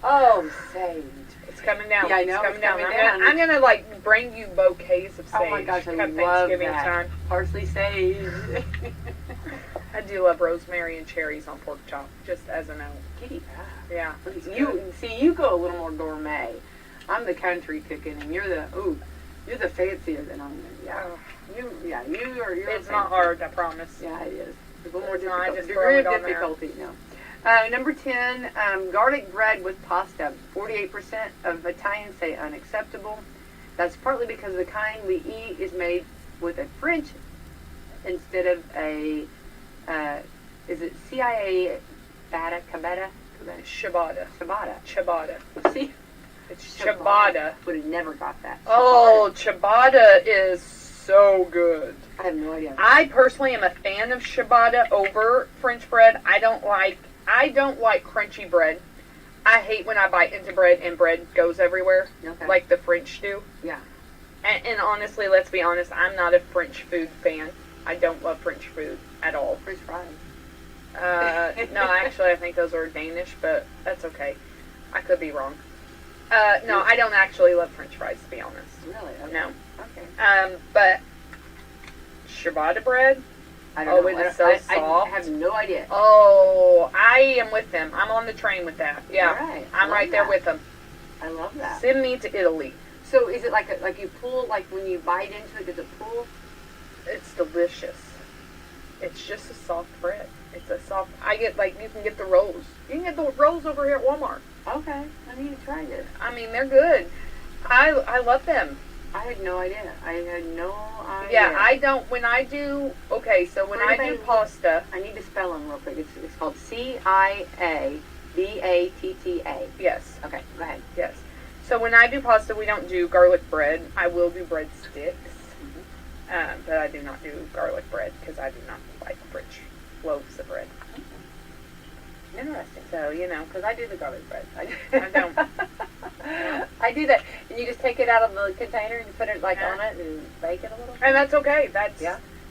Oh, sage. It's coming down. Yeah, I know. It's coming down. I'm gonna bring you bouquets of sage. Oh my gosh, I come love Thanksgiving that. time. Parsley sage. I do love rosemary and cherries on pork chop, just as a note. Kitty pie. Yeah. You go a little more gourmet. I'm the country cooking, and you're the fancier than I'm. Yeah. You're. It's not hard, I promise. Yeah, it is. It's a little more It's not, difficult. just Degree throw it of on there. difficulty. No. Number 10, garlic bread with pasta. 48% of Italians say unacceptable. That's partly because the kind we eat is made with a French instead of a, is it CIA ciabatta? Ciabatta. See? It's ciabatta. Would have never got that. Oh, ciabatta is so good. I have no idea. I personally am a fan of ciabatta over French bread. I don't like crunchy bread. I hate when I bite into bread and bread goes everywhere, like the French do. Yeah. And honestly, let's be honest, I'm not a French food fan. I don't love French food at all. French fries. No, actually, I think those are Danish, but that's okay. I could be wrong. No, I don't actually love French fries, to be honest. Really? Okay. No. Okay. But ciabatta bread, I don't know. it is so soft. I have no idea. Oh, I am with them. I'm on the train with that. Yeah. All right. I'm right there with them. I love that. Send me to Italy. So is it like you pull, like when you bite into it, does it pull? It's delicious. It's just a soft bread. It's a soft, you can get the rolls. You can get the rolls over here at Walmart. Okay. I need to try this. I mean, they're good. I love them. I had no idea. I had no idea. Yeah, I don't, when I do pasta. I need to spell them real quick. It's called ciabatta. Yes. Okay, go ahead. Yes. So when I do pasta, we don't do garlic bread. I will do breadsticks. But I do not do garlic bread because I do not like French loaves of bread. Interesting. So, because I do the garlic bread. I don't. I do that. And you just take it out of the container and you put it on it and bake it a little. And that's okay. That's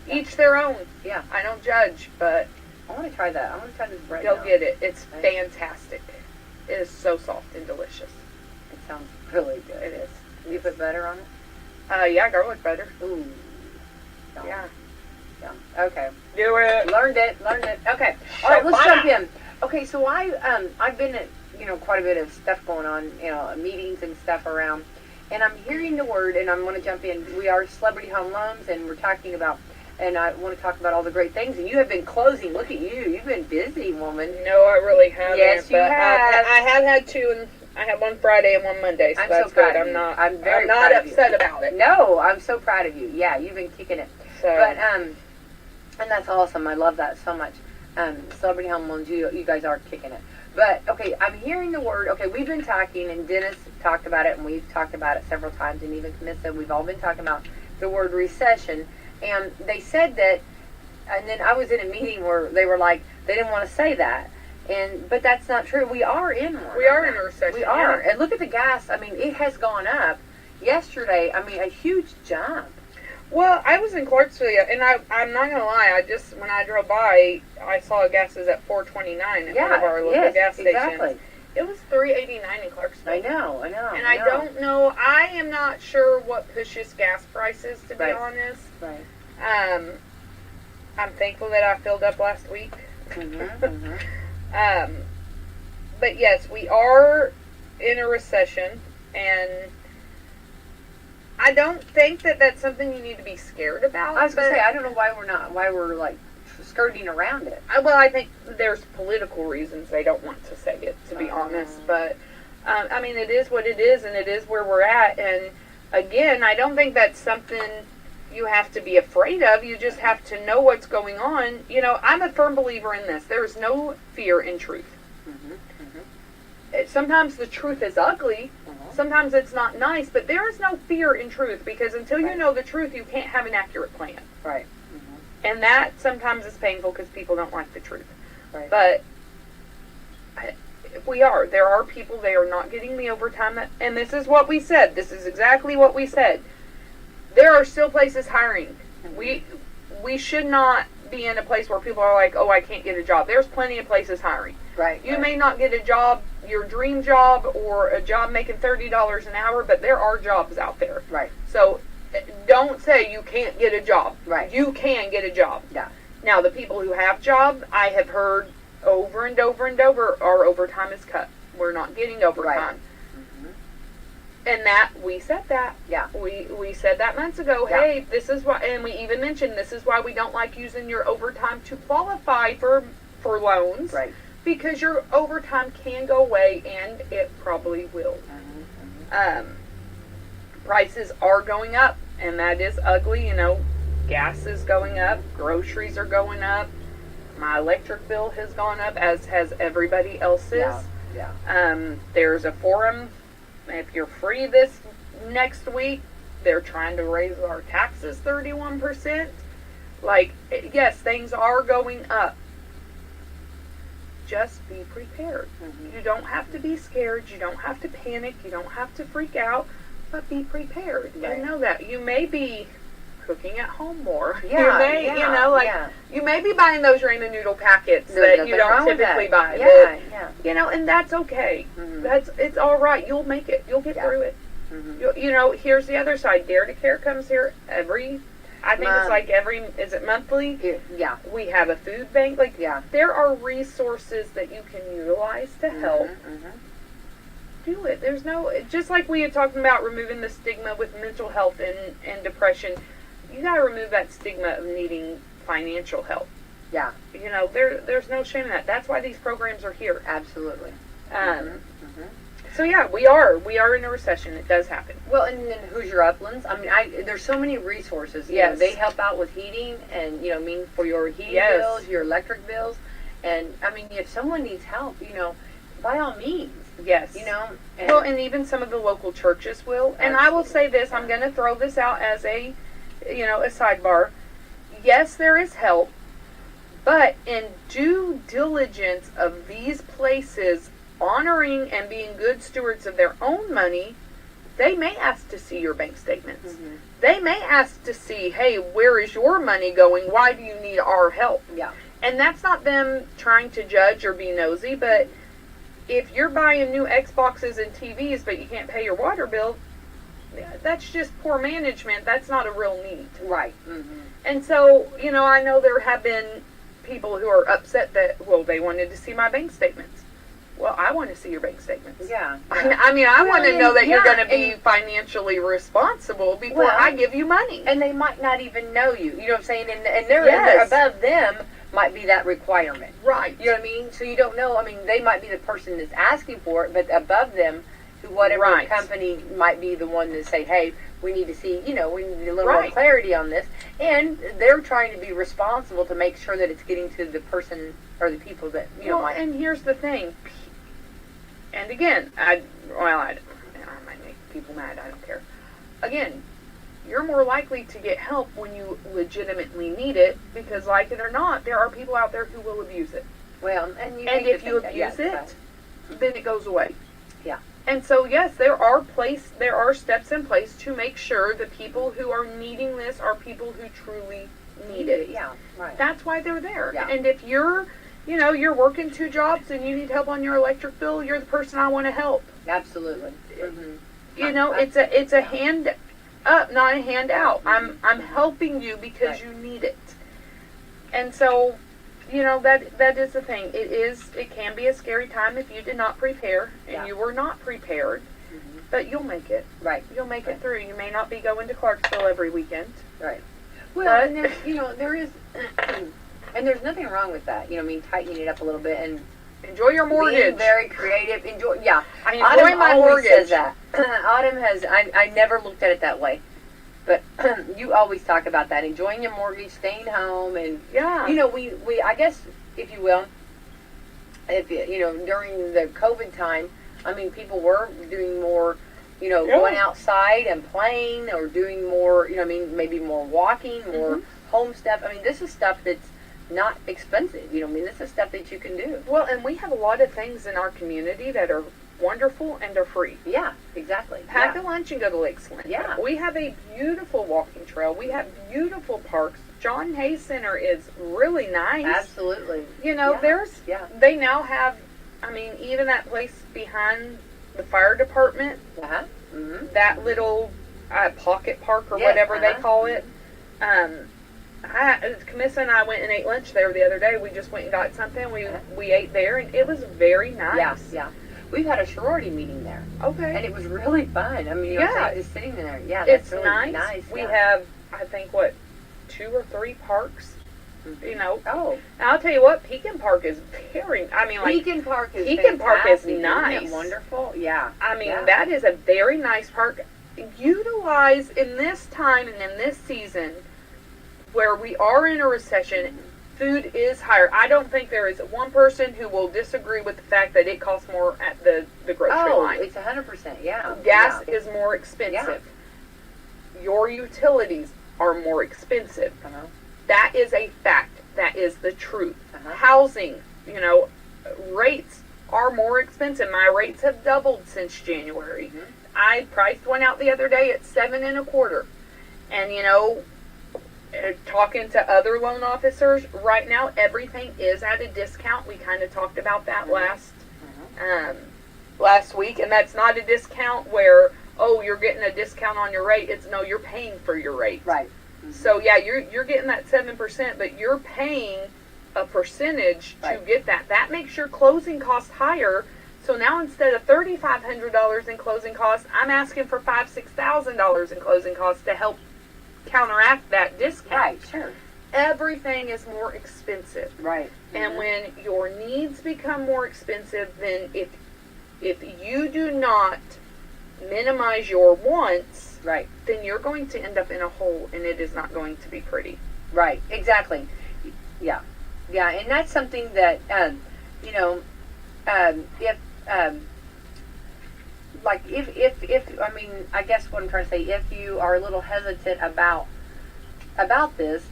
each their own. Yeah. I don't judge, but I want to try that. I want to try this bread. Go get it. It's fantastic. It is so soft and delicious. It sounds really good. It is. You put butter on it? Yeah, garlic butter. Ooh. Yeah. Okay. Do it. Learned it. Okay. All right, let's jump in. Okay, so I've been at quite a bit of stuff going on, meetings and stuff around, and I'm hearing the word, and I'm going to jump in. We are Celebrity Home Loans, and we're talking about, and I want to talk about all the great things. And you have been closing. Look at you. You've been busy, woman. No, I really haven't. Yes, you have. I have had two, and I had one Friday and one Monday, so that's good. I'm not upset about it. No, I'm so proud of you. Yeah, you've been kicking it. So. But and that's awesome. I love that so much. Celebrity Home Loans, you guys are kicking it. But, okay, I'm hearing the word, okay, we've been talking, and Dennis talked about it, and we've talked about it several times, and even Camissa, we've all been talking about the word recession, and they said that, and then I was in a meeting where they were like, they didn't want to say that, but that's not true. We are in one. We are in a recession. We are, and look at the gas, I mean, it has gone up. Yesterday, I mean, a huge jump. Well, I was in Clarksville, and I'm not gonna lie. When I drove by, I saw gas is at $4.29 at one of our local gas stations. Exactly. It was $3.89 in Clarksville. I know. And I don't know. I am not sure what pushes gas prices, to be honest. Right. I'm thankful that I filled up last week. But yes, we are in a recession, and I don't think that that's something you need to be scared about. I was going to say, I don't know why we're like skirting around it. Well, I think there's political reasons they don't want to say it, to be honest. But, I mean, it is what it is, and it is where we're at. And, again, I don't think that's something you have to be afraid of. You just have to know what's going on. You know, I'm a firm believer in this. There is no fear in truth. Sometimes the truth is ugly. Sometimes it's not nice, but there is no fear in truth, because until you know the truth, you can't have an accurate plan. Right. And that sometimes is painful because people don't like the truth. Right. But there are people, they are not getting the overtime. And this is what we said. This is exactly what we said. There are still places hiring. We should not be in a place where people are like, oh, I can't get a job. There's plenty of places hiring. Right. You may not get a job, your dream job, or a job making $30 an hour, but there are jobs out there. Right. So don't say you can't get a job. Right. You can get a job. Yeah. Now, the people who have jobs, I have heard over and over and over, our overtime is cut. We're not getting overtime. Right. And we said that. Yeah. We said that months ago. Yeah. Hey, this is why, and we even mentioned this is why we don't like using your overtime to qualify for loans. Right. Because your overtime can go away, and it probably will. Prices are going up, and that is ugly. You know, gas is going up, groceries are going up. My electric bill has gone up, as has everybody else's. Yeah. There's a forum. If you're free this next week, they're trying to raise our taxes 31%. Like, yes, things are going up. Just be prepared. You don't have to be scared. You don't have to panic. You don't have to freak out. But be prepared. Right. And know that you may be cooking at home more. Yeah, you may be buying those ramen noodle packets that you don't typically buy. You know, and that's okay. It's all right. You'll make it. You'll get through it. You know, here's the other side. Dare to Care comes here is it monthly? Yeah. We have a food bank. There are resources that you can utilize to help. Do it. There's just like we had talked about removing the stigma with mental health and depression. You got to remove that stigma of needing financial help. Yeah. You know, there's no shame in that. That's why these programs are here. Absolutely. So yeah, we are in a recession. It does happen. Well, and then Hoosier Uplands. I mean, there's so many resources. You know, they help out with heating, and for your heating bills, your electric bills, and I mean, if someone needs help, by all means. Yes. And even some of the local churches will. And I will say this. I'm going to throw this out as a sidebar. Yes, there is help, but in due diligence of these places honoring and being good stewards of their own money, they may ask to see your bank statements. They may ask to see, hey, where is your money going? Why do you need our help? Yeah. And that's not them trying to judge or be nosy, but if you're buying new Xboxes and TVs but you can't pay your water bill, that's just poor management. That's not a real need. Right. And so, I know there have been people who are upset that, they wanted to see my bank statements. Well, I want to see your bank statements. Yeah. I mean, I want to know that you're going to be financially responsible before I give you money. And they might not even know you. You know what I'm saying? And they're above them might be that requirement. Right. You know what I mean? So you don't know. I mean, they might be the person that's asking for it, but above them, whatever company might be the one to say, hey, we need to see, we need a little more clarity on this. And they're trying to be responsible to make sure that it's getting to the person or the people that, and here's the thing. And again, I might make people mad. I don't care. Again, you're more likely to get help when you legitimately need it, because like it or not, there are people out there who will abuse it. Well, and if you abuse it, then it goes away. Yeah. And so, yes, there are steps in place to make sure the people who are needing this are people who truly need it. Yeah, right. That's why they're there. Yeah. And if you're working 2 jobs and you need help on your electric bill, you're the person I want to help. Absolutely. Mm-hmm. It's a hand up, not a hand out. I'm helping you because you need it. And so, that is the thing. It can be a scary time if you did not prepare and you were not prepared. Mm-hmm. But you'll make it. Right. You'll make it through. You may not be going to Clarksville every weekend. Right. Well, and there is, and there's nothing wrong with that. Tightening it up a little bit and enjoy your mortgage. Being very creative. I enjoy Autumn my always mortgage. says that. Autumn has. I never looked at it that way, but you always talk about that, enjoying your mortgage, staying home, and we I guess, if you will, during the COVID time, people were doing more. Going outside and playing, or doing more, maybe more walking, more home stuff. This is stuff that's not expensive. This is stuff that you can do. Well, and we have a lot of things in our community that are wonderful and are free. Yeah, exactly. Pack a lunch and go to Wslm. Yeah. We have a beautiful walking trail. We have beautiful parks. John Hay Center is really nice. Absolutely. They now have, even that place behind the fire department, that little pocket park or whatever they call it. Camissa and I went and ate lunch there the other day. We just went and got something. We ate there, and it was very nice. Yeah. We've had a sorority meeting there. Okay. And it was really fun. Just sitting there. Yeah, it's that's really nice. We yeah. have, I think, 2 or 3 parks. Oh. And I'll tell you what, Pekin Park is Pekin Park is nice. Isn't it wonderful? Yeah. That is a very nice park. Utilize in this time and in this season where we are in a recession, food is higher. I don't think there is one person who will disagree with the fact that it costs more at the grocery line. Oh, it's 100%, yeah. Gas is more expensive. Yeah. Your utilities are more expensive. Uh-huh. That is a fact. That is the truth. Uh-huh. Housing, rates are more expensive. My rates have doubled since January. Mm-hmm. I priced one out the other day at $7.25. And talking to other loan officers, right now everything is at a discount. We kind of talked about that last week, and that's not a discount where you're getting a discount on your rate. It's you're paying for your rate. Right. So yeah, you're getting that 7%, but you're paying a percentage to get that. That makes your closing costs higher. So now instead of $3,500 in closing costs, I'm asking for $5,000-$6,000 in closing costs to help counteract that discount. Right, sure. Everything is more expensive. Right. And when your needs become more expensive, then if you do not minimize your wants, then you're going to end up in a hole, and it is not going to be pretty. Right, exactly. Yeah. Yeah, and that's something that, I guess what I'm trying to say, if you are a little hesitant about this,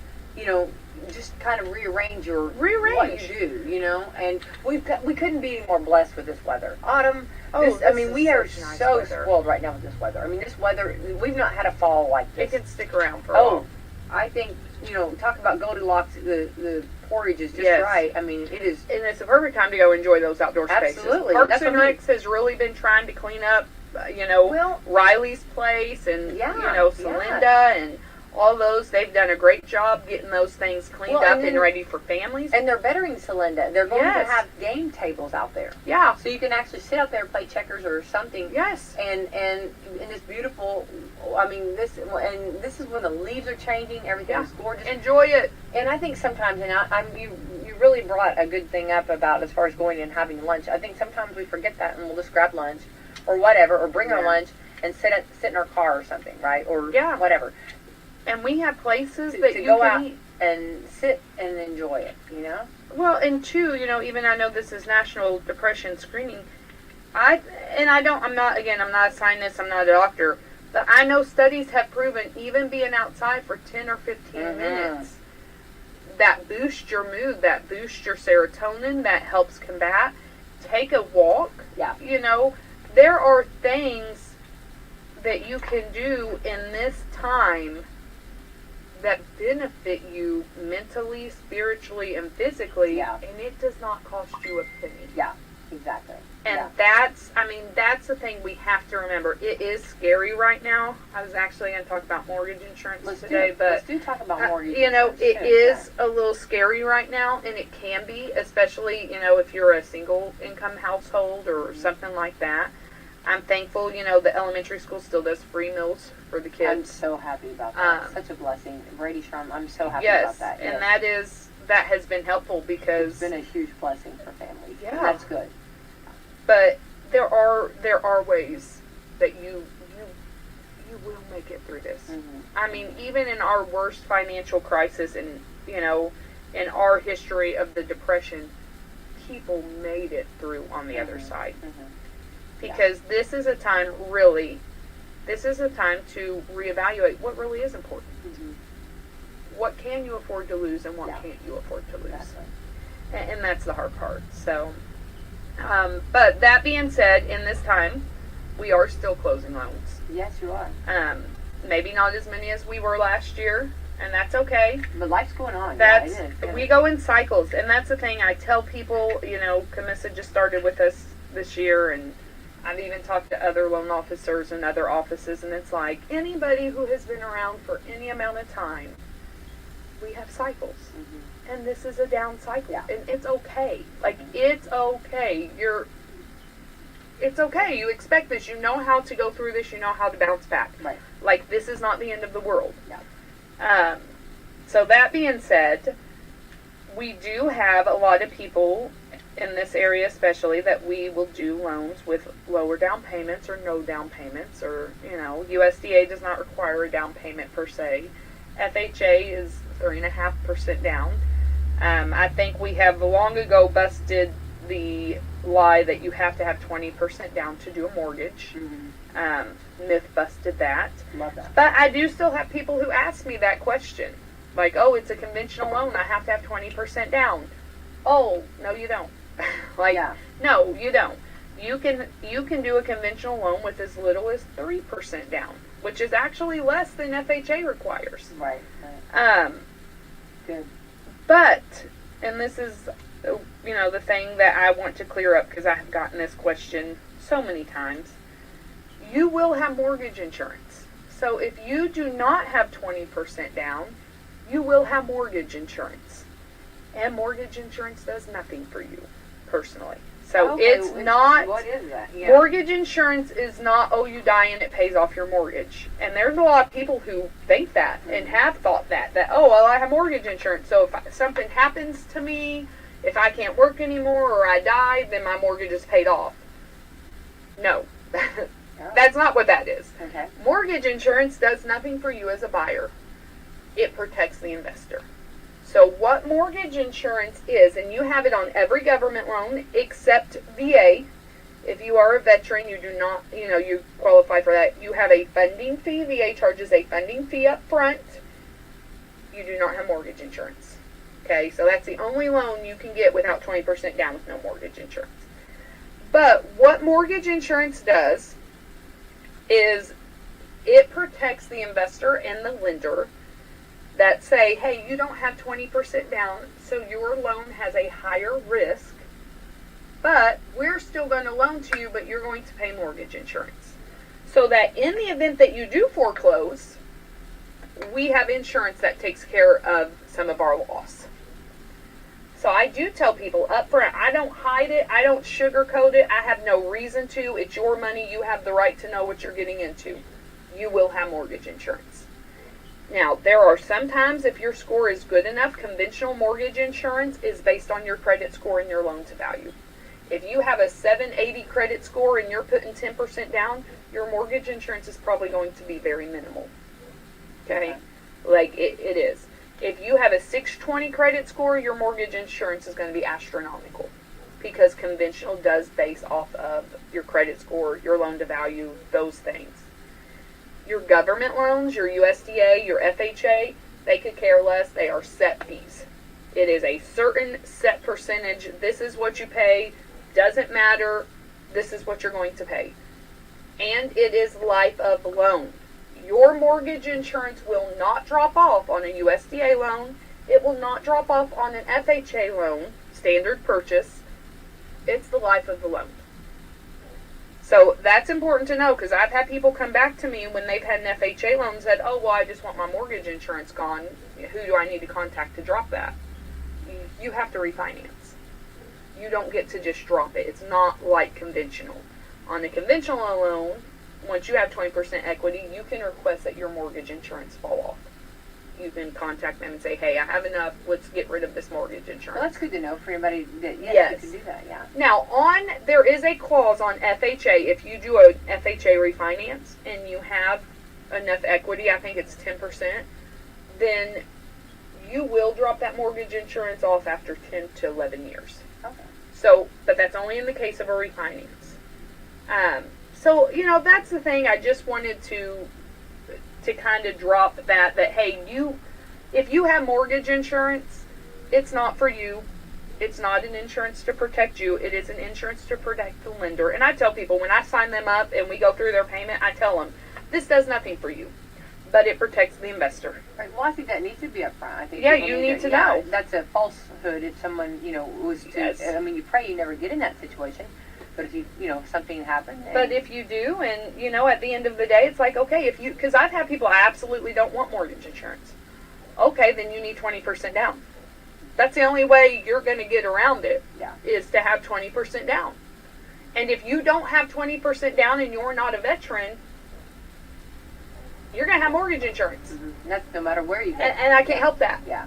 just kind of rearrange what you do, and we couldn't be more blessed with this weather. Autumn, we are so spoiled right now with this weather. This weather, we've not had a fall like this. It can stick around for a while. I think, talk about Goldilocks, the porridge is just right. It is. And it's the perfect time to go enjoy those outdoor spaces. Absolutely. Parks and Recs has really been trying to clean up, Riley's place and, Celinda and all those. They've done a great job getting those things cleaned up and ready for families. And they're bettering Celinda. They're going to have game tables out there. Yeah. So you can actually sit out there and play checkers or something. Yes. And it's beautiful. This is when the leaves are changing. Everything's gorgeous. Enjoy it. And I think sometimes, you really brought a good thing up about as far as going and having lunch. I think sometimes we forget that, and we'll just grab lunch or whatever, or bring our lunch and sit in our car or something, right? Or whatever. And we have places that you go can out eat and sit and enjoy it, Well, and two, even I know this is National Depression Screening. I'm not a scientist, I'm not a doctor, but I know studies have proven even being outside for 10 or 15 minutes, that boosts your mood, that boosts your serotonin, that helps combat. Take a walk. Yeah. there are things that you can do in this time that benefit you mentally, spiritually, and physically, Yeah. and it does not cost you a penny. Yeah, exactly. And Yeah. that's the thing we have to remember. It is scary right now. I was actually going to talk about mortgage insurance today, but let's do talk about mortgage you know, insurance, it too. is a little scary right now, and it can be, especially, you know, if you're a single income household or something like that. I'm thankful, you know, the elementary school still does free meals for the kids. I'm so happy about that. Such a blessing. Brady Sharm, I'm so happy about that. And Yes. that has been helpful because It's been a huge blessing for families. Yeah. That's good. but there are ways that you will make it through this. Mhm. I mean, even in our worst financial crisis and, you know, in our history of the Depression, people made it through on the other side. Mhm. Because this is a time to reevaluate what really is important. Mhm. What can you afford to lose and what Yeah. can't you afford to lose? Exactly. And that's the hard part. So, but that being said, in this time, we are still closing loans. Yes, you are. Maybe not as many as we were last year, and that's okay. But life's going on. That's yeah, it is. we go in cycles, and that's the thing I tell people. You know, Camissa just started with us this year, and I've even talked to other loan officers and other offices, and it's like anybody who has been around for any amount of time, we have cycles. Mhm. And this is a down cycle. Yeah. And it's okay. Like, it's okay. It's okay. You expect this. You know how to go through this. You know how to bounce back. Right. Like, this is not the end of the world. Yeah. So that being said, we do have a lot of people in this area especially that we will do loans with lower down payments or no down payments, or, you know, USDA does not require a down payment per se. FHA is 3.5% down. I think we have long ago busted the lie that you have to have 20% down to do a mortgage. Mhm. Myth busted that. Love that. But I do still have people who ask me that question. Like, oh, it's a conventional loan. I have to have 20% down. Oh, no, you don't. Like, Yeah. no, you don't. You can do a conventional loan with as little as 3% down, which is actually less than FHA requires. Right. Right. Good. But, and this is, you know, the thing that I want to clear up because I have gotten this question so many times. You will have mortgage insurance. So if you do not have 20% down, you will have mortgage insurance. And mortgage insurance does nothing for you personally. So Okay, it's not, What is that? Yeah. mortgage insurance is not, oh, you die and it pays off your mortgage. And there's a lot of people who think that and have thought that, oh, well, I have mortgage insurance. So if something happens to me, if I can't work anymore or I die, then my mortgage is paid off. No. That's not what that is. Okay. Mortgage insurance does nothing for you as a buyer. It protects the investor. So what mortgage insurance is, and you have it on every government loan except VA. If you are a veteran, you do not, you know, you qualify for that. You have a funding fee. VA charges a funding fee up front. You do not have mortgage insurance. Okay, so that's the only loan you can get without 20% down with no mortgage insurance. But what mortgage insurance does is it protects the investor and the lender that say, hey, you don't have 20% down, so your loan has a higher risk, but we're still going to loan to you, but you're going to pay mortgage insurance. So that in the event that you do foreclose, we have insurance that takes care of some of our loss. So I do tell people up front, I don't hide it, I don't sugarcoat it, I have no reason to. It's your money, you have the right to know what you're getting into. You will have mortgage insurance. Now, there are sometimes if your score is good enough, conventional mortgage insurance is based on your credit score and your loan to value. If you have a 780 credit score and you're putting 10% down, your mortgage insurance is probably going to be very minimal. Okay? Like, it is. If you have a 620 credit score, your mortgage insurance is going to be astronomical because conventional does base off of your credit score, your loan to value, those things. Your government loans, your USDA, your FHA, they could care less. They are set fees. It is a certain set percentage. This is what you pay. Doesn't matter. This is what you're going to pay. and it is life of loan. Your mortgage insurance will not drop off on a USDA loan. It will not drop off on an FHA loan, standard purchase. It's the life of the loan. So that's important to know, because I've had people come back to me when they've had an FHA loan and said, oh, well, I just want my mortgage insurance gone. Who do I need to contact to drop that? You have to refinance. You don't get to just drop it. It's not like conventional. On a conventional loan, once you have 20% equity, you can request that your mortgage insurance fall off. You can contact them and say, hey, I have enough. Let's get rid of this mortgage insurance. Well, that's good to know for anybody that, Yes. you can do that, yeah. Now, there is a clause on FHA. If you do a FHA refinance and you have enough equity, I think it's 10%, then you will drop that mortgage insurance off after 10 to 11 years. Okay. So, but that's only in the case of a refinance. So, that's the thing. I just wanted to kind of drop that hey, if you have mortgage insurance, it's not for you. It's not an insurance to protect you. It is an insurance to protect the lender. And I tell people, when I sign them up and we go through their payment, I tell them, this does nothing for you, but it protects the investor. Right. Well, I think that needs to be up front. I think Yeah, people you need to know. That's a falsehood if someone, was to, Yes. I mean, you pray you never get in that situation, but if if something happened. But if you do, and, at the end of the day, it's like, okay, because I've had people, I absolutely don't want mortgage insurance. Okay, then you need 20% down. That's the only way you're going to get around it, is to have 20% down. And if you don't have 20% down and you're not a veteran, you're going to have mortgage insurance. Mm-hmm. That's no matter where you go. And I can't help that. Yeah.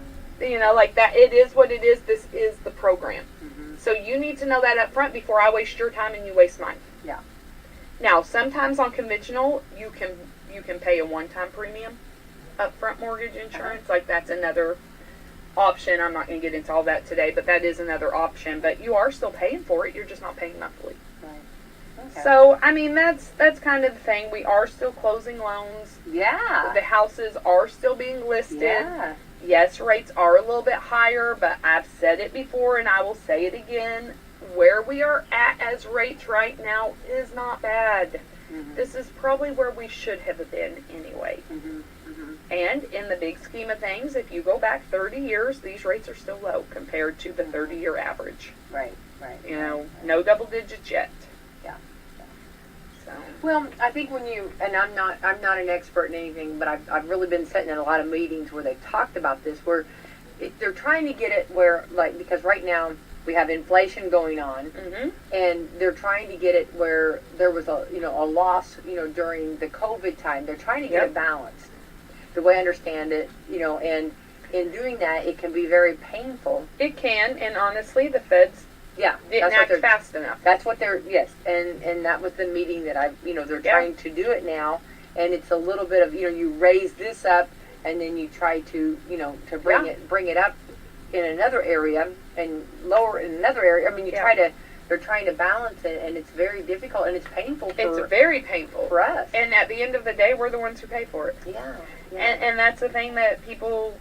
Like that, it is what it is. This is the program. Mm-hmm. So you need to know that up front before I waste your time and you waste mine. Yeah. Now, sometimes on conventional, you can pay a one-time premium upfront mortgage insurance. Like, that's another option. I'm not going to get into all that today, but that is another option. But you are still paying for it. You're just not paying monthly. Right. Okay. So, I mean, that's kind of the thing. We are still closing loans. Yeah. The houses are still being listed. Yeah. Yes, rates are a little bit higher, but I've said it before and I will say it again. Where we are at as rates right now is not bad. Mm-hmm. This is probably where we should have been anyway. Mm-hmm. Mm-hmm. And in the big scheme of things, if you go back 30 years, these rates are still low compared to the 30-year average. Right. Right. No double digits yet. Yeah. So. Well, I think when and I'm not an expert in anything, but I've really been sitting in a lot of meetings where they've talked about this, where they're trying to get it where, like, because right now we have inflation going on, Mm-hmm. and they're trying to get it where there was a loss, during the COVID time. They're trying to get it balanced. The way I understand it, and in doing that, it can be very painful. It can, and honestly, the feds didn't act fast enough. That's what they're, yes, and that was the meeting that they're trying to do it now, and it's a little bit of, you raise this up, and then you try to, to bring it up in another area, and lower in another area. I mean, they're trying to balance it, and it's very difficult, and it's painful It's very painful for us. And at the end of the day, we're the ones who pay for it. Yeah. And that's the thing that people,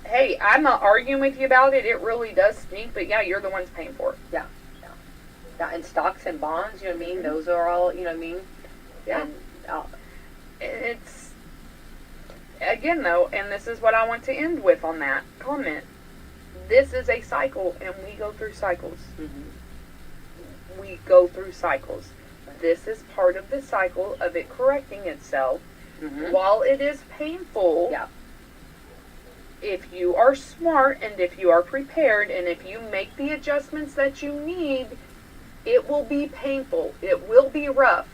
hey, I'm not arguing with you about it. It really does stink, but yeah, you're the ones paying for it. Yeah. And stocks and bonds, you know what I mean? Those are all, you know what I mean? Yeah. And, It's, again though, and this is what I want to end with on that comment. This is a cycle, and we go through cycles. mm-hmm. We go through cycles. This is part of the cycle of it correcting itself. Mm-hmm. While it is painful, if you are smart and if you are prepared and if you make the adjustments that you need, it will be painful. It will be rough,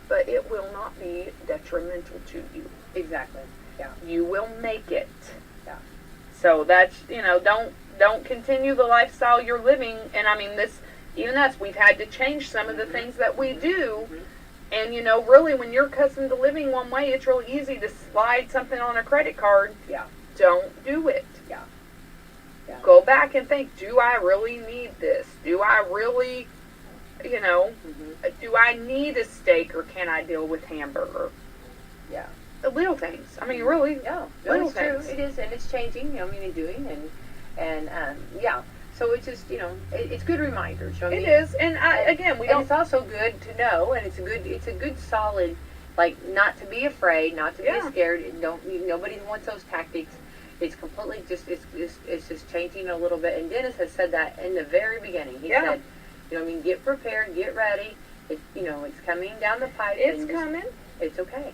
but it will not be detrimental to you. Exactly. Yeah. You will make it. Yeah. So that's, don't continue the lifestyle you're living. And I mean, even us, we've had to change some of the things that we do. Mm-hmm. And, really, when you're accustomed to living one way, it's real easy to slide something on a credit card. Yeah. Don't do it. Yeah. Go back and think, do I really need this? Do I really, Mm-hmm. do I need a steak or can I deal with hamburger? Yeah. The little things. I mean, really, Yeah. little It's true. things. It is, and it's changing, it's doing, and yeah. So it's just, it's good reminders. You know what I It mean? is, and again, we And don't. it's also good to know, and it's a good solid, like, not to be afraid, not to Yeah. be scared. Nobody wants those tactics. It's completely it's just changing a little bit. And Dennis has said that in the very beginning. He Yeah. said, get prepared, get ready. It's coming down the pipe. It's and just- coming, It's okay.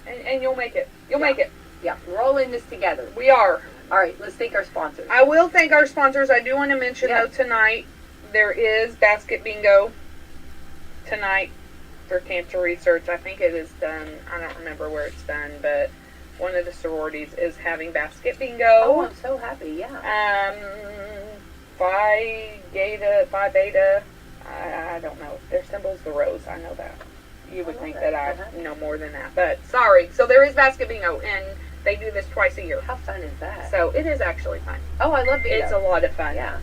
and you'll make it. You'll make it. Yeah, we're all in this together. We are. All right, let's thank our sponsors. I will thank our sponsors. I do want to mention, Yeah. though, tonight there is basket bingo tonight for cancer research. I think it is done. I don't remember where it's done, but one of the sororities is having basket bingo. Oh, I'm so happy. Yeah. Phi Beta. I don't know. Their symbol's the rose. I know that. You would think that I know more than that, but sorry. So there is basket bingo, and they do this twice a year. How fun is that? So it is actually fun. Oh, I love bingo. It's a lot of fun. Yeah.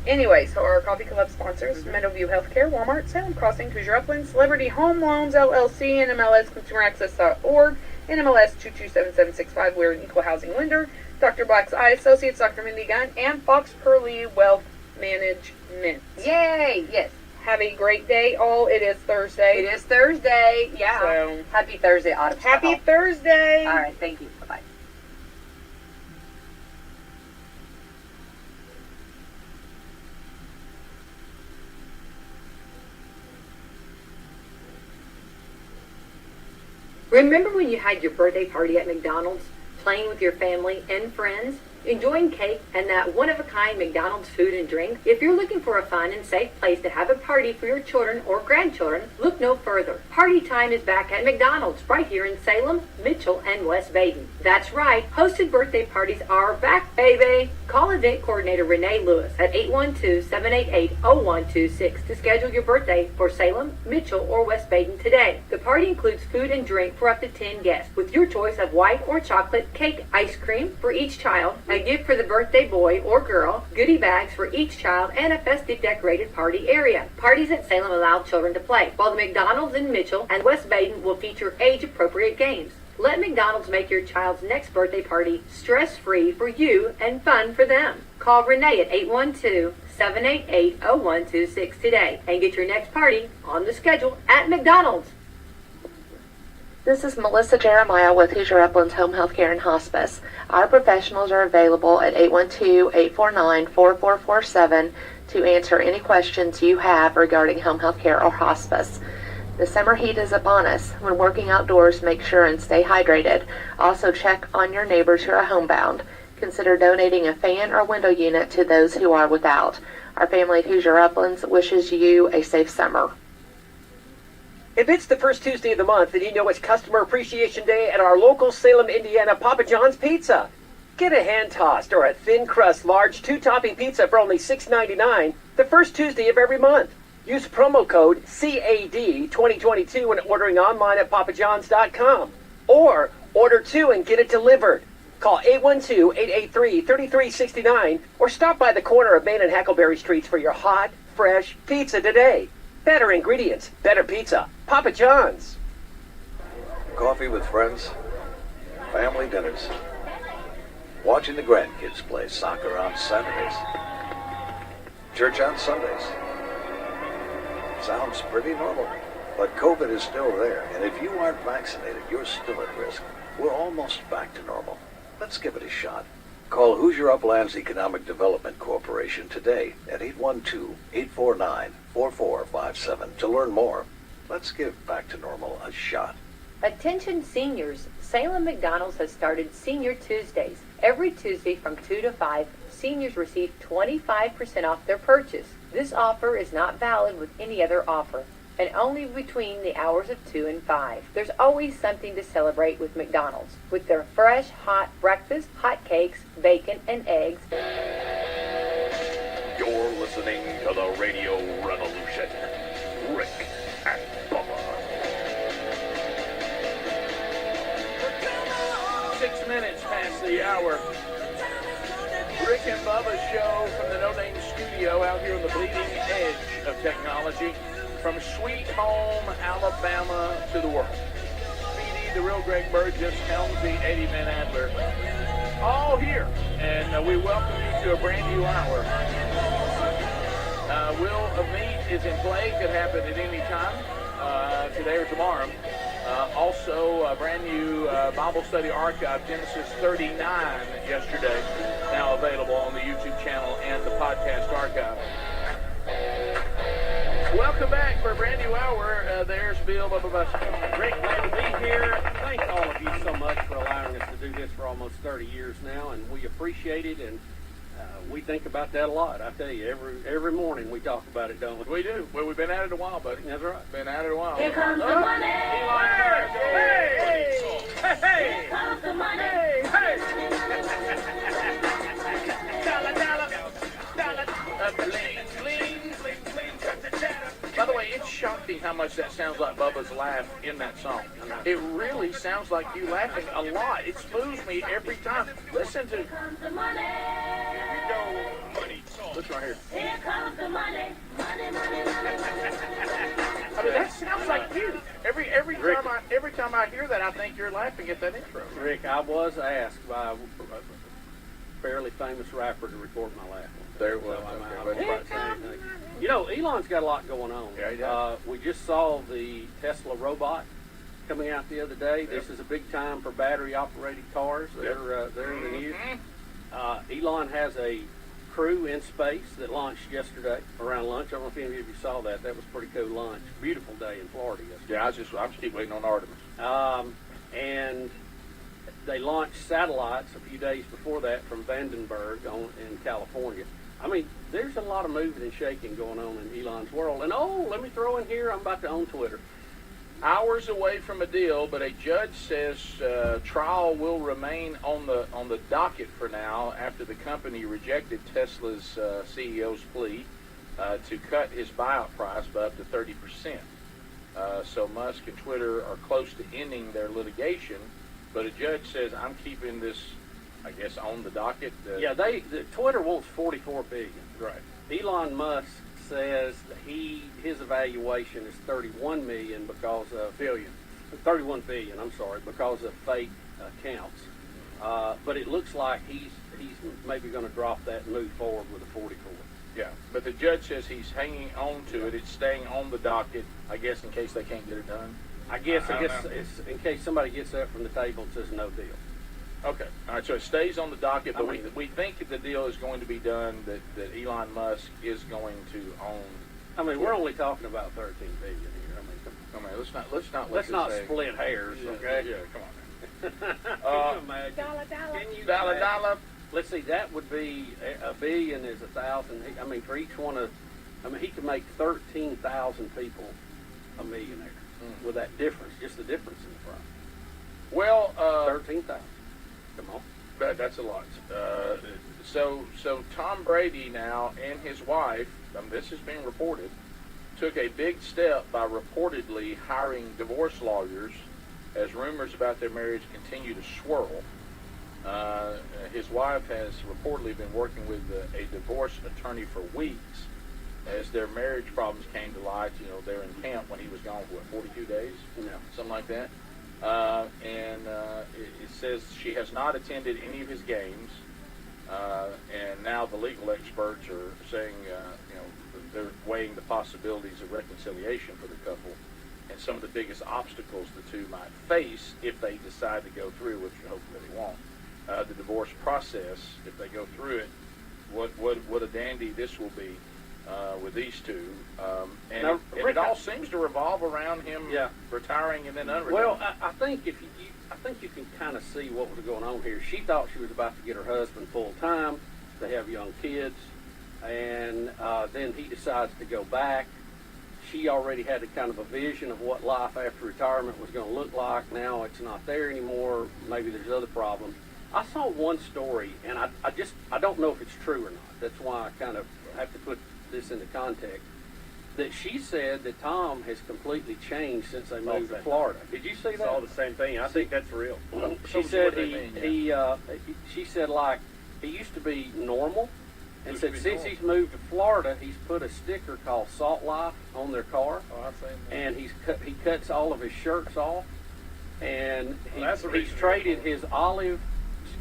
Anyway, so our coffee club sponsors: Meadowview Healthcare, Walmart, Salem Crossing, Hoosier Upland, Celebrity Home Loans LLC, NMLS ConsumerAccess.org, NMLS 227765. We're an equal housing lender. Dr. Black's Eye Associates, Dr. Mindy Gunn, and Fox Curley Wealth Management. Yay! Yes. Have a great day, all. It is Thursday. It is Thursday. Yeah. So, Happy Thursday, Autumn. happy Thursday. All right. Thank you. Bye-bye. Remember when you had your birthday party at McDonald's, playing with your family and friends, enjoying cake and that one-of-a-kind McDonald's food and drink? If you're looking for a fun and safe place to have a party for your children or grandchildren, look no further. Party time is back at McDonald's right here in Salem, Mitchell, and West Baden. That's right, hosted birthday parties are back, baby! Call event coordinator Renee Lewis at 812-788-0126 to schedule your birthday for Salem, Mitchell, or West Baden today. The party includes food and drink for up to 10 guests, with your choice of white or chocolate cake, ice cream for each child, a gift for the birthday boy or girl, goodie bags for each child, and a festive decorated party area. Parties at Salem allow children to play, while the McDonald's in Mitchell and West Baden will feature age-appropriate games. Let McDonald's make your child's next birthday party stress-free for you and fun for them. Call Renee at 812-788-0126 today and get your next party on the schedule at McDonald's. This is Melissa Jeremiah with Hoosier Uplands Home Healthcare and Hospice. Our professionals are available at 812-849-4447 to answer any questions you have regarding home healthcare or hospice. The summer heat is upon us. When working outdoors, make sure and stay hydrated. Also check on your neighbors who are homebound. Consider donating a fan or window unit to those who are without. Our family at Hoosier Uplands wishes you a safe summer. If it's the first Tuesday of the month, then you know it's Customer Appreciation Day at our local Salem, Indiana Papa John's Pizza. Get a hand-tossed or a thin-crust large 2-topping pizza for only $6.99 the first Tuesday of every month. Use promo code CAD2022 when ordering online at papajohns.com. Or order 2 and get it delivered. Call 812-883-3369 or stop by the corner of Main and Hackleberry Streets for your hot, fresh pizza today. Better ingredients, better pizza. Papa John's. Coffee with friends, family dinners, watching the grandkids play soccer on Saturdays, church on Sundays. Sounds pretty normal, but COVID is still there, and if you aren't vaccinated, you're still at risk. We're almost back to normal. Let's give it a shot. Call Hoosier Uplands Economic Development Corporation today at 812-849-4457 to learn more. Let's give back to normal a shot. Attention seniors, Salem McDonald's has started Senior Tuesdays. Every Tuesday from 2 to 5, seniors receive 25% off their purchase. This offer is not valid with any other offer, and only between the hours of 2 and 5. There's always something to celebrate with McDonald's, with their fresh, hot breakfast, hot cakes, bacon, and eggs. You're listening to the Radio Revolution. Rick and Bubba. 6 minutes past the hour. Rick and Bubba show from the No Name Studio out here on the bleeding edge of technology. From Sweet Home, Alabama to the world. the real Greg Burgess, Helmsy, Eddie Van Adler, all here. And we welcome you to a brand new hour. Will of Meat is in play. Could happen at any time, today or tomorrow. Also, a brand new Bible study archive, Genesis 39, yesterday, now available on the YouTube channel and the podcast archive. Welcome back for a brand new hour. There's Bill. Rick, glad to be here. Thank all of you so much for allowing us to do this for almost 30 years now, and we appreciate it, and we think about that a lot. I tell you, every morning we talk about it, don't we? We do. Well, we've been at it a while, buddy. That's right. Been at it a while. Here comes the money. Hey! Hey! Here comes the money. Hey! Dollar, dollar, dollar. Bling, bling, bling, bling. By the way, it's shocking how much that sounds like Bubba's laugh in that song. It really sounds like you laughing a lot. It smooths me every time. Listen to. Here comes the money. Here we go. Money talk. Listen right here. Here comes the money. Money, money, money, money. I mean, that sounds like you. Every time I hear that, I think you're laughing at that intro. Rick, I was asked by a fairly famous rapper to record my laugh. There it was. So I'm Okay, about to say anything. You know, Elon's got a lot going on. Yeah, he does. We just saw the Tesla robot coming out the other day. Yep. This is a big time for battery-operated cars. They're in the news. Elon has a crew in space that launched yesterday around lunch. I don't know if any of you saw that. That was a pretty cool launch. Beautiful day in Florida yesterday. Yeah, I just keep waiting on Artemis. And they launched satellites a few days before that from Vandenberg in California. I mean, there's a lot of moving and shaking going on in Elon's world. And let me throw in here, I'm about to own Twitter. Hours away from a deal, but a judge says trial will remain on the docket for now after the company rejected Tesla's CEO's plea to cut his buyout price by up to 30%. So Musk and Twitter are close to ending their litigation, but a judge says, I'm keeping this, I guess, on the docket. Twitter wants $44 billion. Right. Elon Musk says that his evaluation is $31 million because of $31 billion. I'm sorry, because of fake accounts. But it looks like he's maybe going to drop that and move forward with a 44. Yeah, but the judge says he's hanging on to it. It's staying on the docket, I guess, in case they can't get it done. I guess it's in case somebody gets up from the table and says no deal. Okay. All right, so it stays on the docket, but we think that the deal is going to be done, that Elon Musk is going to own. I mean, we're only talking about $13 billion here. I mean, let's not split hairs, okay? Yeah, come on, man. Can you imagine? Dollar. Let's see, that would be $1 billion is 1,000. I mean, for each one of, he could make 13,000 people a millionaire with that difference, just the difference in the price. Well, 13,000. Come on. That's a lot. So Tom Brady now and his wife, this is being reported, took a big step by reportedly hiring divorce lawyers as rumors about their marriage continue to swirl. His wife has reportedly been working with a divorce attorney for weeks as their marriage problems came to light. You know, they're in camp when he was gone for 42 days? Yeah. Something like that. It says she has not attended any of his games, and now the legal experts are saying, they're weighing the possibilities of reconciliation for the couple and some of the biggest obstacles the two might face if they decide to go through, which hopefully they won't, the divorce process. If they go through it, what a dandy this will be with these two. And it all seems to revolve around him retiring and then unretiring. Well, I think you can kind of see what was going on here. She thought she was about to get her husband full time. They have young kids, and then he decides to go back. She already had a kind of a vision of what life after retirement was going to look like. Now it's not there anymore. Maybe there's other problems. I saw one story, and I don't know if it's true or not. That's why I kind of have to put this into context. That she said that Tom has completely changed since they moved to Florida. Did you see that? It's all the same thing. I think that's real. She said she said like he used to be normal, and said since he's moved to Florida, he's put a sticker called Salt Life on their car, Oh, I've seen that. and he cuts all of his shirts off, and that's the he's reason. traded his olive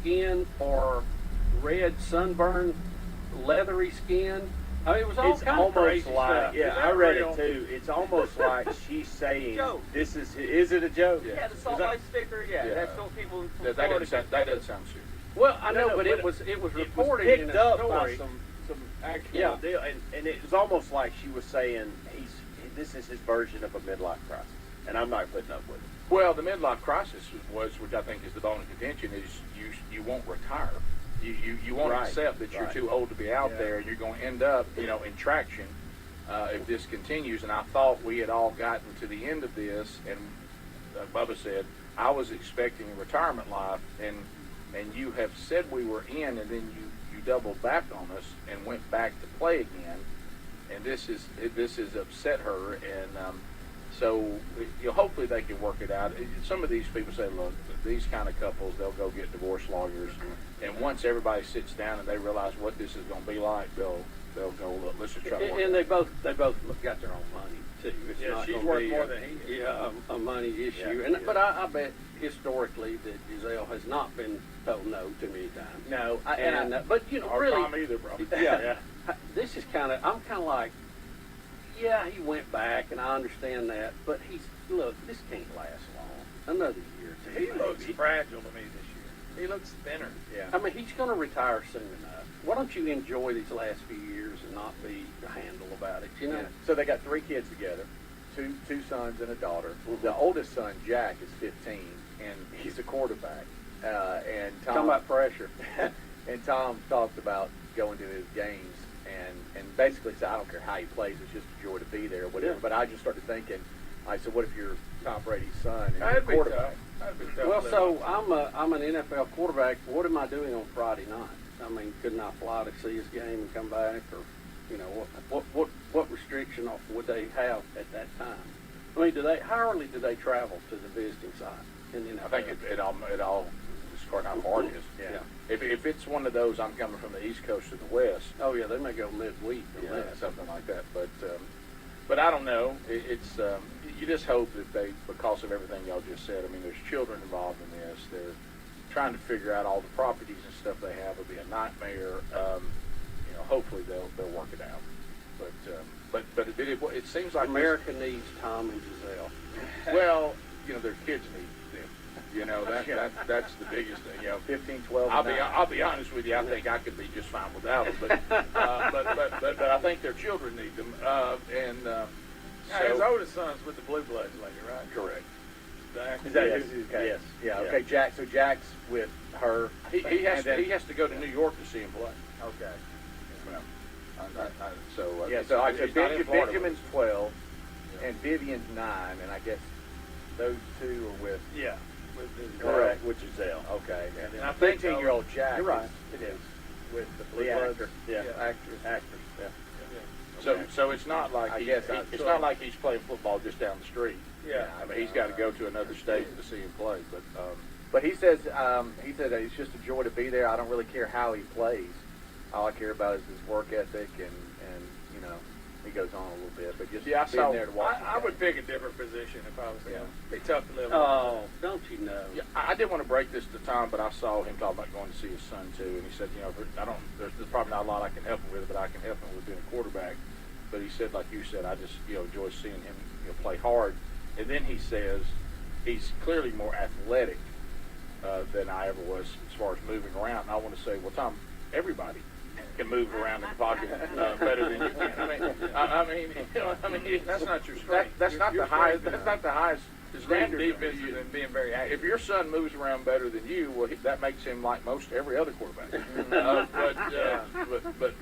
skin for red sunburned leathery skin. I mean, it was all It's kind of almost crazy like, stuff. yeah, Is that I read real? it too. It's almost like she's saying, Joke. "This is it a joke?" Yeah, the Salt Is that- Lake sticker. Yeah, Yeah. that's what people from That Florida doesn't sound, that doesn't sound serious. Well, I know, No, but but it was It reported was in picked a up by story. some actual Yeah. deal, and it was almost like she was saying, this is his version of a midlife crisis, and I'm not putting up with it. Well, the midlife crisis was, which I think is the bone of contention, is you won't retire. You won't Right, accept that you're right. too old to be out Yeah. there, and you're going to end up, in traction if this continues. And I thought we had all gotten to the end of this, and Bubba said, I was expecting a retirement life, and you have said we were in, and then you doubled back on us and went back to play again, and this has upset her, and so hopefully they can work it out. Some of these people say, look, these kind of couples, they'll go get divorce lawyers, and once everybody sits down and they realize what this is going to be like, they'll go, look, let's just try to work And it out. they both got their own money too. It's Yeah, not she's gonna worth be more than he is. Yeah, a money issue. Yeah. But I bet historically that Giselle has not been told no too many times. No, But Or really, Tom either, probably. yeah. This is I'm kind of like, yeah, he went back, and I understand that, but look, this can't last long. Another year or two. He looks maybe. fragile to me this year. He looks thinner. yeah. I mean, he's going to retire soon enough. Why don't you enjoy these last few years and not be a handle about it? You know. Yeah. So they got 3 kids together, two sons and a daughter. Mhm. The oldest son, Jack, is 15, and he's a quarterback. And Tom, Talking about pressure. and Tom talked about going to his games and basically said, I don't care how he plays, it's just a joy to be there or whatever. Yeah. But I just started thinking, I said, what if you're Tom Brady's son and you're That'd a be quarterback? tough. That'd be tough. Well, to so live I'm an NFL quarterback. What am I doing on Friday night? I mean, couldn't I fly to see his game and come back, or what restriction would they have at that time? I mean, how early do they travel to the visiting site in the NFL? I think it all is according to how far it is. Yeah. If it's one of those, I'm coming from the East Coast to the West, Oh yeah, they may go midweek on yeah, that. something like that. But I don't know. It's you just hope that they, because of everything y'all just said. I mean, there's children involved in this. They're trying to figure out all the properties and stuff they have. It'll be a nightmare. Hopefully they'll work it out. But it seems like America needs Tom and Giselle. well, their kids need them. That's the biggest thing. 15, 12, I'll and be 9. I'll be honest with you. I think I could be just fine without them, but I think their children need them. His oldest son's with the Blue Bloods lady, right? Correct. Is that Yes. okay? Yes. Yeah. Yeah. Okay. Jack. So Jack's with her. He has and then- to to go to New York to see him play. Okay. Well, so Yeah. he's So, not- he's not in Florida. Benjamin's 12, Yeah. and Vivian's 9, and I guess those two are with. Yeah. With his Correct. with Giselle. Okay. And then And I think 15-year-old Jack. You're right. Is with the Blue Bloods. actor. Yeah. Actress. Yeah. So it's not like I he- guess it's not like he's playing football just down the street. Yeah. I mean, he's got to go to another state to see him play. But he says that it's just a joy to be there. I don't really care how he plays. All I care about is his work ethic, and he goes on a little bit. But just Yeah, I being saw- there to watch. I would pick a different position if I was him. Be tough to live with. Oh, don't you know? Yeah, I didn't want to break this to Tom, but I saw him talk about going to see his son too, and he said, there's probably not a lot I can help him with, but I can help him with being a quarterback. But he said, like you said, I just enjoy seeing him play hard. And then he says he's clearly more athletic than I ever was as far as moving around. And I want to say, well, Tom, everybody can move around in the pocket better than you can. I mean, That's not your strength. that's not Your the highest. strength, That's not the highest standard. defense and being very active. If your son moves around better than you, well, that makes him like most every other quarterback.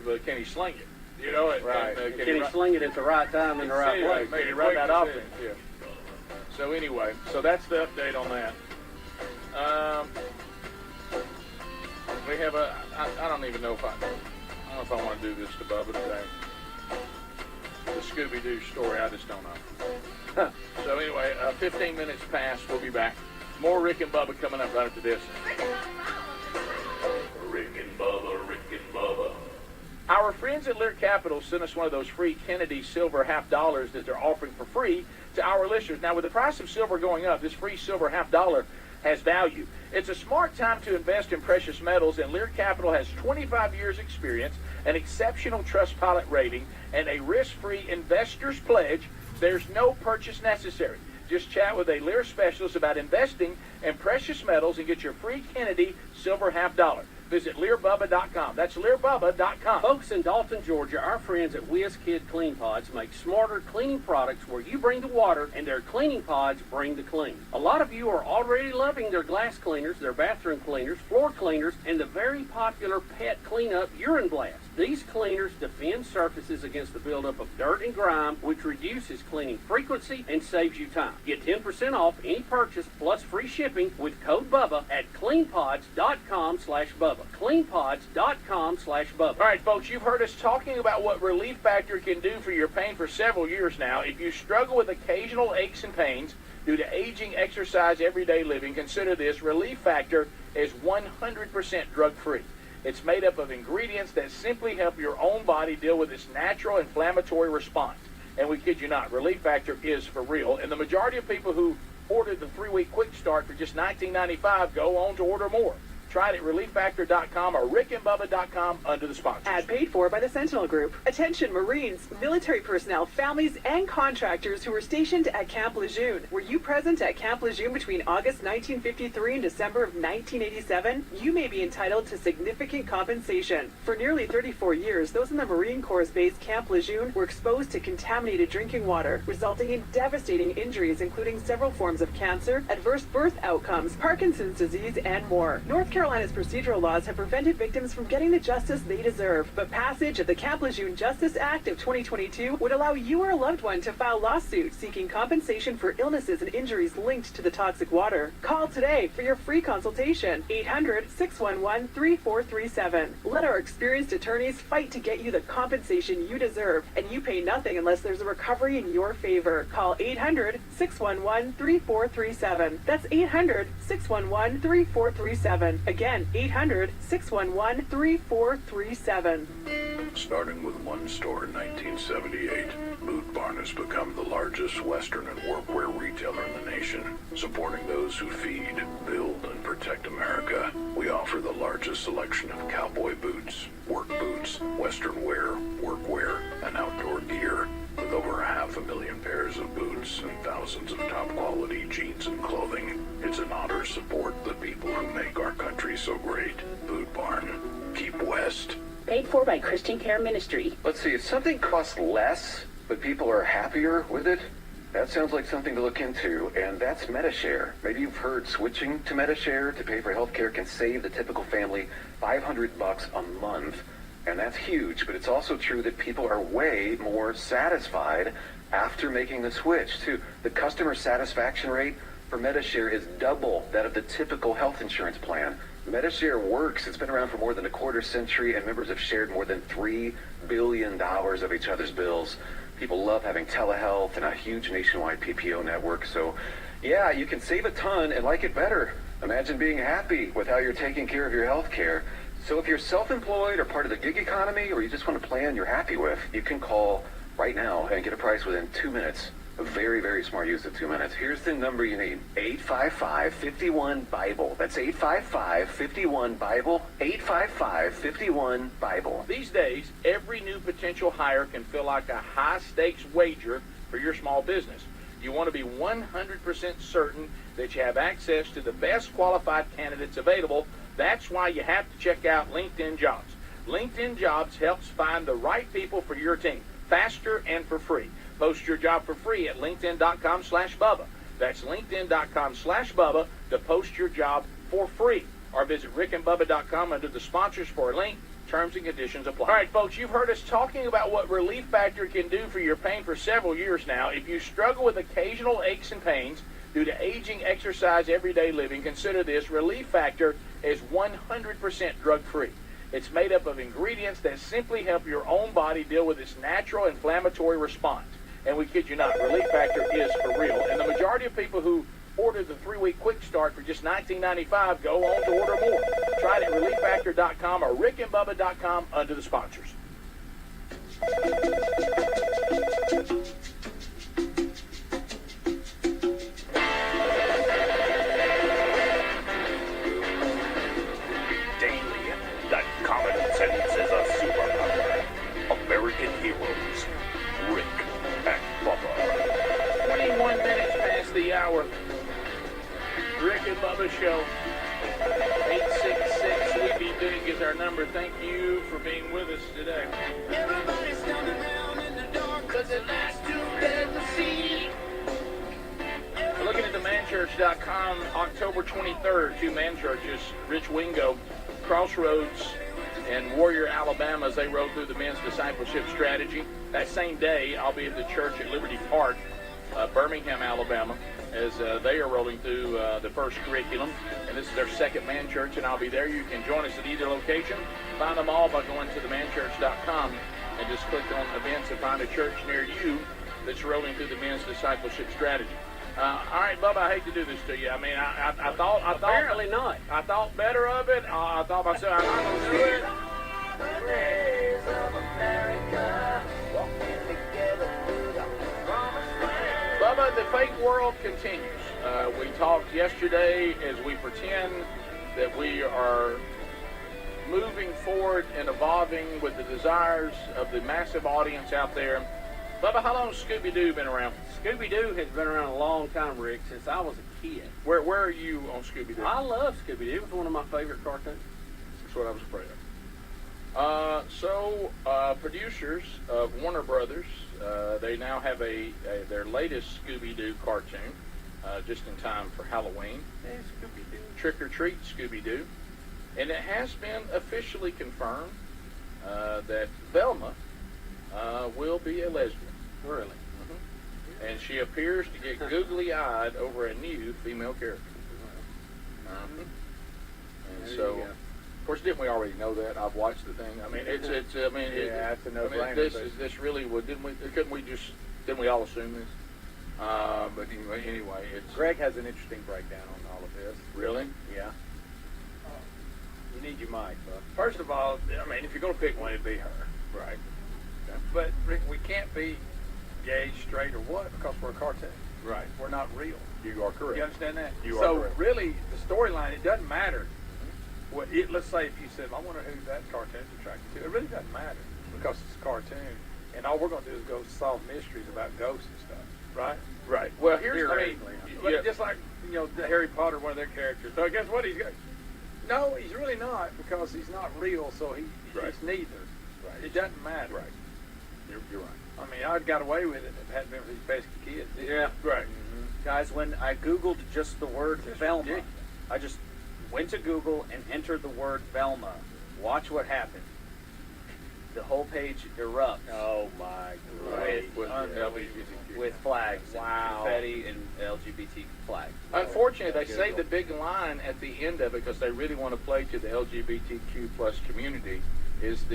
But can he sling it? Right. Can he sling it at the right time in the right place? Can he run that offense? Yeah. So anyway, that's the update on that. We have I don't even know if I want to do this to Bubba today. The Scooby-Doo story, I just don't know. So anyway, 15 minutes past, we'll be back. More Rick and Bubba coming up right after this. Rick and Bubba, Rick and Bubba. Our friends at Lear Capital sent us one of those free Kennedy silver $50 that they're offering for free to our listeners. Now, with the price of silver going up, this free silver $50 has value. It's a smart time to invest in precious metals, and Lear Capital has 25 years experience, an exceptional Trustpilot rating, and a risk-free investor's pledge. There's no purchase necessary. Just chat with a Lear specialist about investing in precious metals and get your free Kennedy silver $50. Visit LearBubba.com. That's LearBubba.com. Folks in Dalton, Georgia, our friends at WizKid Clean Pods make smarter cleaning products where you bring the water and their cleaning pods bring the clean. A lot of you are already loving their glass cleaners, their bathroom cleaners, floor cleaners, and the very popular pet cleanup urine blast. These cleaners defend surfaces against the buildup of dirt and grime, which reduces cleaning frequency and saves you time. Get 10% off any purchase plus free shipping with code BUBBA at cleanpods.com/Bubba. cleanpods.com/Bubba. All right, folks, you've heard us talking about what Relief Factor can do for your pain for several years now. If you struggle with occasional aches and pains due to aging, exercise, everyday living, consider this. Relief Factor is 100% drug-free. It's made up of ingredients that simply help your own body deal with its natural inflammatory response. And we kid you not, Relief Factor is for real. And the majority of people who ordered the 3-week quick start for just $19.95 go on to order more. Try it at ReliefFactor.com or RickandBubba.com under the sponsors. Ad paid for by the Sentinel Group. Attention Marines, military personnel, families, and contractors who were stationed at Camp Lejeune. Were you present at Camp Lejeune between August 1953 and December of 1987? You may be entitled to significant compensation. For nearly 34 years, those in the Marine Corps' base Camp Lejeune were exposed to contaminated drinking water, resulting in devastating injuries, including several forms of cancer, adverse birth outcomes, Parkinson's disease, and more. North Carolina's procedural laws have prevented victims from getting the justice they deserve, but passage of the Camp Lejeune Justice Act of 2022 would allow you or a loved one to file lawsuits seeking compensation for illnesses and injuries linked to the toxic water. Call today for your free consultation. 800-611-3437. Let our experienced attorneys fight to get you the compensation you deserve, and you pay nothing unless there's a recovery in your favor. Call 800-611-3437. That's 800-611-3437. Again, 800-611-3437. Starting with one store in 1978, Boot Barn has become the largest Western and workwear retailer in the nation, supporting those who feed, build, and protect America. We offer the largest selection of cowboy boots, work boots, Western wear, workwear, and outdoor gear. With over 500,000 pairs of boots and thousands of top-quality jeans and clothing, it's an honor to support the people who make our country so great. Boot Barn. Keep West. Paid for by Christian Care Ministry. Let's see, if something costs less, but people are happier with it, that sounds like something to look into, and that's MediShare. Maybe you've heard switching to MediShare to pay for healthcare can save the typical family $500 a month. And that's huge, but it's also true that people are way more satisfied after making the switch, too. The customer satisfaction rate for MediShare is double that of the typical health insurance plan. MediShare works. It's been around for more than a quarter century, and members have shared more than $3 billion of each other's bills. People love having telehealth and a huge nationwide PPO network. So, yeah, you can save a ton and like it better. Imagine being happy with how you're taking care of your health care. So if you're self-employed or part of the gig economy, or you just want a plan you're happy with, you can call right now and get a price within 2 minutes. A very, very smart use of 2 minutes. Here's the number you need. 855-51-BIBLE. That's 855-51-BIBLE. 855-51-BIBLE. These days, every new potential hire can feel like a high-stakes wager for your small business. You want to be 100% certain that you have access to the best qualified candidates available. That's why you have to check out LinkedIn Jobs. LinkedIn Jobs helps find the right people for your team, faster and for free. Post your job for free at linkedin.com/Bubba. That's linkedin.com/Bubba to post your job for free. Or visit rickandbubba.com under the sponsors for a link. Terms and conditions apply. All right, folks, you've heard us talking about what Relief Factor can do for your pain for several years now. If you struggle with occasional aches and pains due to aging, exercise, everyday living, consider this. Relief Factor is 100% drug-free. It's made up of ingredients that simply help your own body deal with its natural inflammatory response. And we kid you not, Relief Factor is for real. And the majority of people who ordered the 3-week quick start for just $19.95 go on to order more. Try it at ReliefFactor.com or RickandBubba.com under the sponsors. Daily, that common sense is a superpower. American heroes, Rick and Bubba. 21 minutes past the hour. Rick and Bubba Show. 866 We Be Big is our number. Thank you for being with us today. Everybody's coming down in the dark, 'cause it lasts too dead to see. We're looking at themanchurch.com, October 23rd, two man churches, Rich Wingo, Crossroads, and Warrior, Alabama, as they roll through the men's discipleship strategy. That same day, I'll be at the church at Liberty Park, Birmingham, Alabama, as they are rolling through the first curriculum. And this is their second man church, and I'll be there. You can join us at either location. Find them all by going to themanchurch.com and just click on events and find a church near you that's rolling through the men's discipleship strategy. All right, Bubba, I hate to do this to you. I mean, I thought Apparently not. I thought better of it. I thought myself, I'm not going to do it. Bubba, the fake world continues. We talked yesterday as we pretend that we are moving forward and evolving with the desires of the massive audience out there. Bubba, how long has Scooby-Doo been around? Scooby-Doo has been around a long time, Rick, since I was a kid. Where are you on Scooby-Doo? I love Scooby-Doo. It was one of my favorite cartoons. That's what I was afraid of. Producers of Warner Brothers, they now have their latest Scooby-Doo cartoon, just in time for Halloween. Hey, Scooby-Doo. Trick or Treat Scooby-Doo. And it has been officially confirmed that Velma will be a lesbian. Really? Mm-hmm. And she appears to get googly-eyed over a new female character. Mm-hmm. And so, of course, didn't we already know that? I've watched the thing. I mean, it's it's a no-brainer. This really would. Didn't we all assume this? But anyway, it's. Greg has an interesting breakdown on all of this. Really? Yeah. You need your mic, bud. First of all, I mean, if you're going to pick one, it'd be her. Right. Okay. But, Rick, we can't be gay, straight, or what because we're a cartoon. Right. We're not real. You are correct. You understand that? You are so correct. really, the storyline, it doesn't matter. Let's say if you said, I wonder who that cartoon's attracted to. It really doesn't matter because it's a cartoon. And all we're going to do is go solve mysteries about ghosts and stuff. Right? Right. Well, here's just like, the Harry Potter, one of their characters. So guess what? No, he's really not because he's not real, so he's neither. Right. It doesn't matter. Right. You're right. I mean, I'd got away with it if it hadn't been for these pesky kids. Yeah. Right. Mm-hmm. Guys, when I Googled just the word Velma, ridiculous. I just went to Google and entered the word Velma. Watch what happened. The whole page erupts. Oh my God. With flags, Wow. and confetti, and LGBT flags. Unfortunately, they say the big line at the end of it because they really want to play to the LGBTQ plus community. Is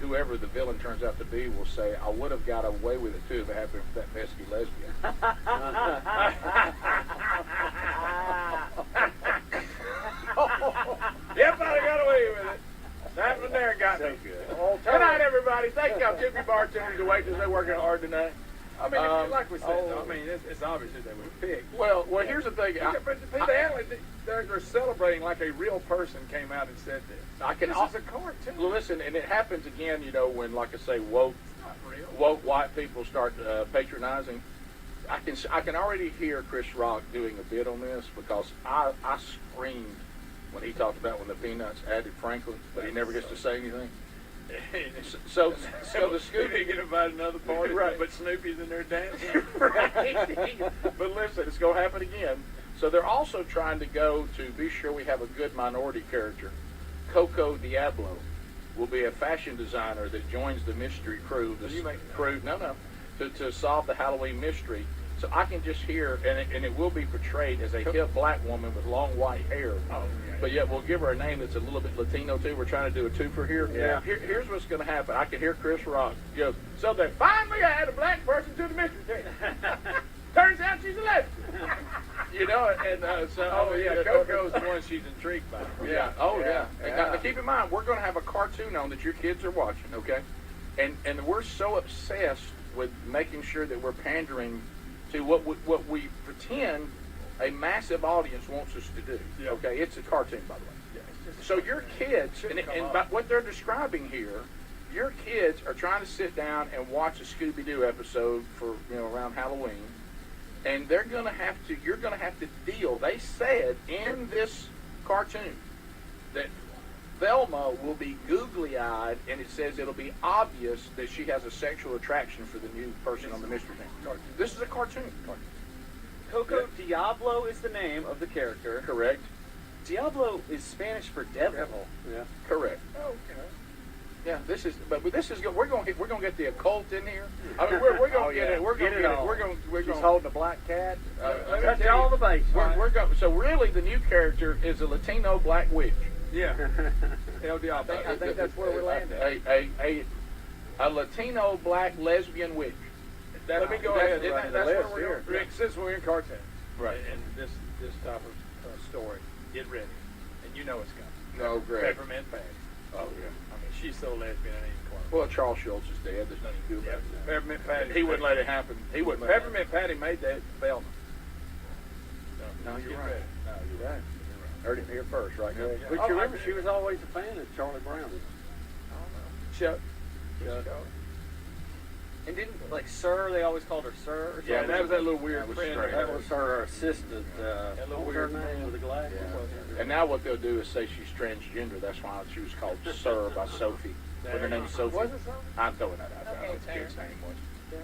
whoever the villain turns out to be will say, I would have got away with it too if it hadn't been for that pesky lesbian. Yep, I got away with it. That one there got me. Good night, everybody. Thank y'all. Tippy bartenders and waiters, they're working hard tonight. I mean, like we said, I mean, it's obvious that they would pick. Well, here's the thing. They're celebrating like a real person came out and said this. This is a cartoon. Listen, and it happens again, when, like I say, woke white people start patronizing. I can already hear Chris Rock doing a bit on this because I screamed when he talked about when the Peanuts added Franklin, but he never gets to say anything. So the Scooby didn't get invited to another party, right? But Snoopy's in there dancing, right? But listen, it's going to happen again. So they're also trying to go to be sure we have a good minority character. Coco Diablo will be a fashion designer that joins the mystery crew. To solve the Halloween mystery. So I can just hear, and it will be portrayed as a hip black woman with long white hair. Oh, yeah. But yet we'll give her a name that's a little bit Latino too. We're trying to do a twofer here. Yeah. Here's what's going to happen. I can hear Chris Rock. He goes, so they finally add a black person to the mystery team. Turns out she's a lesbian. Coco's the one she's intrigued by. Yeah. Oh, yeah. And now, keep in mind, we're going to have a cartoon on that your kids are watching, okay? And we're so obsessed with making sure that we're pandering to what we pretend a massive audience wants us to do. Yeah. Okay, it's a cartoon, by the way. Yeah, it's just So your kids, Shouldn't come and up. by what they're describing here, your kids are trying to sit down and watch a Scooby-Doo episode for around Halloween, and you're gonna have to deal. They said in this cartoon that Velma will be googly-eyed, and it says it'll be obvious that she has a sexual attraction for the new person on the Mystery Team. This is a cartoon. Coco Diablo is the name of the character. Correct. Diablo is Spanish for devil. Yeah. Correct. Okay. Yeah, we're gonna get the occult in here. I mean, we're gonna get it. We're gonna get it. We're She's gonna. holding a black cat. Let me Touch tell you, all the base. We're going. So really, the new character is a Latino black witch. Yeah. El Diablo. I think that's where we're landing. A Latino black lesbian witch. Let me go ahead. That's That's where where we're we're going. Rick, since we're in cartoon, Right. and this type of story, get ready, and you know it's coming. No, great. Peppermint Patty. Oh yeah. I mean, she's so lesbian, it ain't even close. Well, Charles Schultz is dead. There's nothing to do about Yeah, it. Peppermint Patty. He wouldn't let it happen. He wouldn't. let it happen. Peppermint Patty made that Velma. No, you're Get right. ready. No, you're right. Heard it here first, right? Yeah. But you remember, she was always a fan of Charlie Brown. Chuck. And didn't, like, Sir, they always called her Sir or something? Yeah, that was that little weird was friend. strange. That was her assistant. That little What was her weird name man. with the glasses? And now what they'll do is say she's transgender. That's why she was called Sir by Sophie. When her name's Sophie. Was it so? I'm throwing that out there. I don't know what the Okay, kid's name was.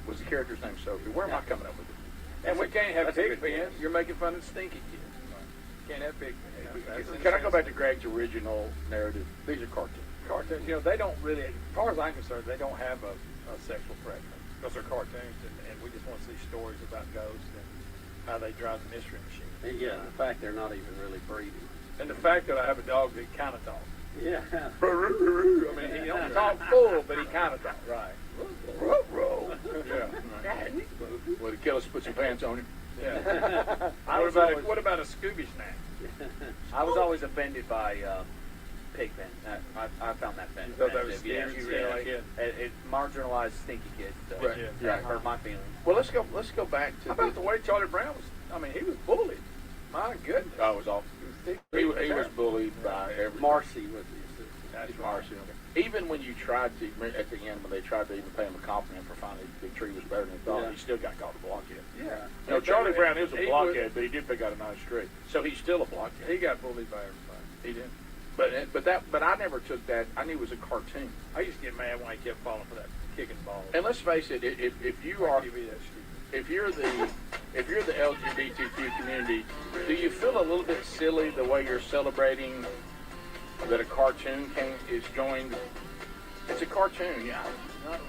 Was the character's name Sophie? Where am I coming up with it? And we can't have That's a pig good pens. guess. You're making fun of the stinky kids. Can't have pig pens. Can I go back to Greg's original narrative? These are cartoons. Cartoons, they don't really, as far as I'm concerned, they don't have a sexual preference because they're cartoons, and we just want to see stories about ghosts and how they drive the mystery machine. Yeah, the fact they're not even really breeding. And the fact that I have a dog that kind of talks. Yeah. I mean, he don't talk full, but he kind of talks. Right. Yeah. Well, the killers put some pants on him. Yeah. What about a Scooby snack? I was always offended by Pigpen. I found that offensive. You thought that was Yeah, stinky, really. kid? It marginalized stinky kids. So Right. that hurt my feelings. Well, let's go back to How about the way Charlie Brown was? I mean, he was bullied. My goodness. I was off. He was bullied by everyone. Marcy was the assistant. That's Marcy. Even when you tried to, at the end, when they tried to even pay him a compliment for finding the tree was better than he thought, Yeah. he still got called a blockhead. Yeah. No, Charlie Brown is a He blockhead, but he did pick out a nice tree. So he's still a blockhead. He got bullied by everybody. He did. But I never took that. I knew it was a cartoon. I used to get mad when I kept falling for that kicking ball. And let's face it, if you are, TV, that's stupid. if you're the LGBTQ community, do you feel a little bit silly the way you're celebrating that a cartoon is joined? It's a cartoon, yeah.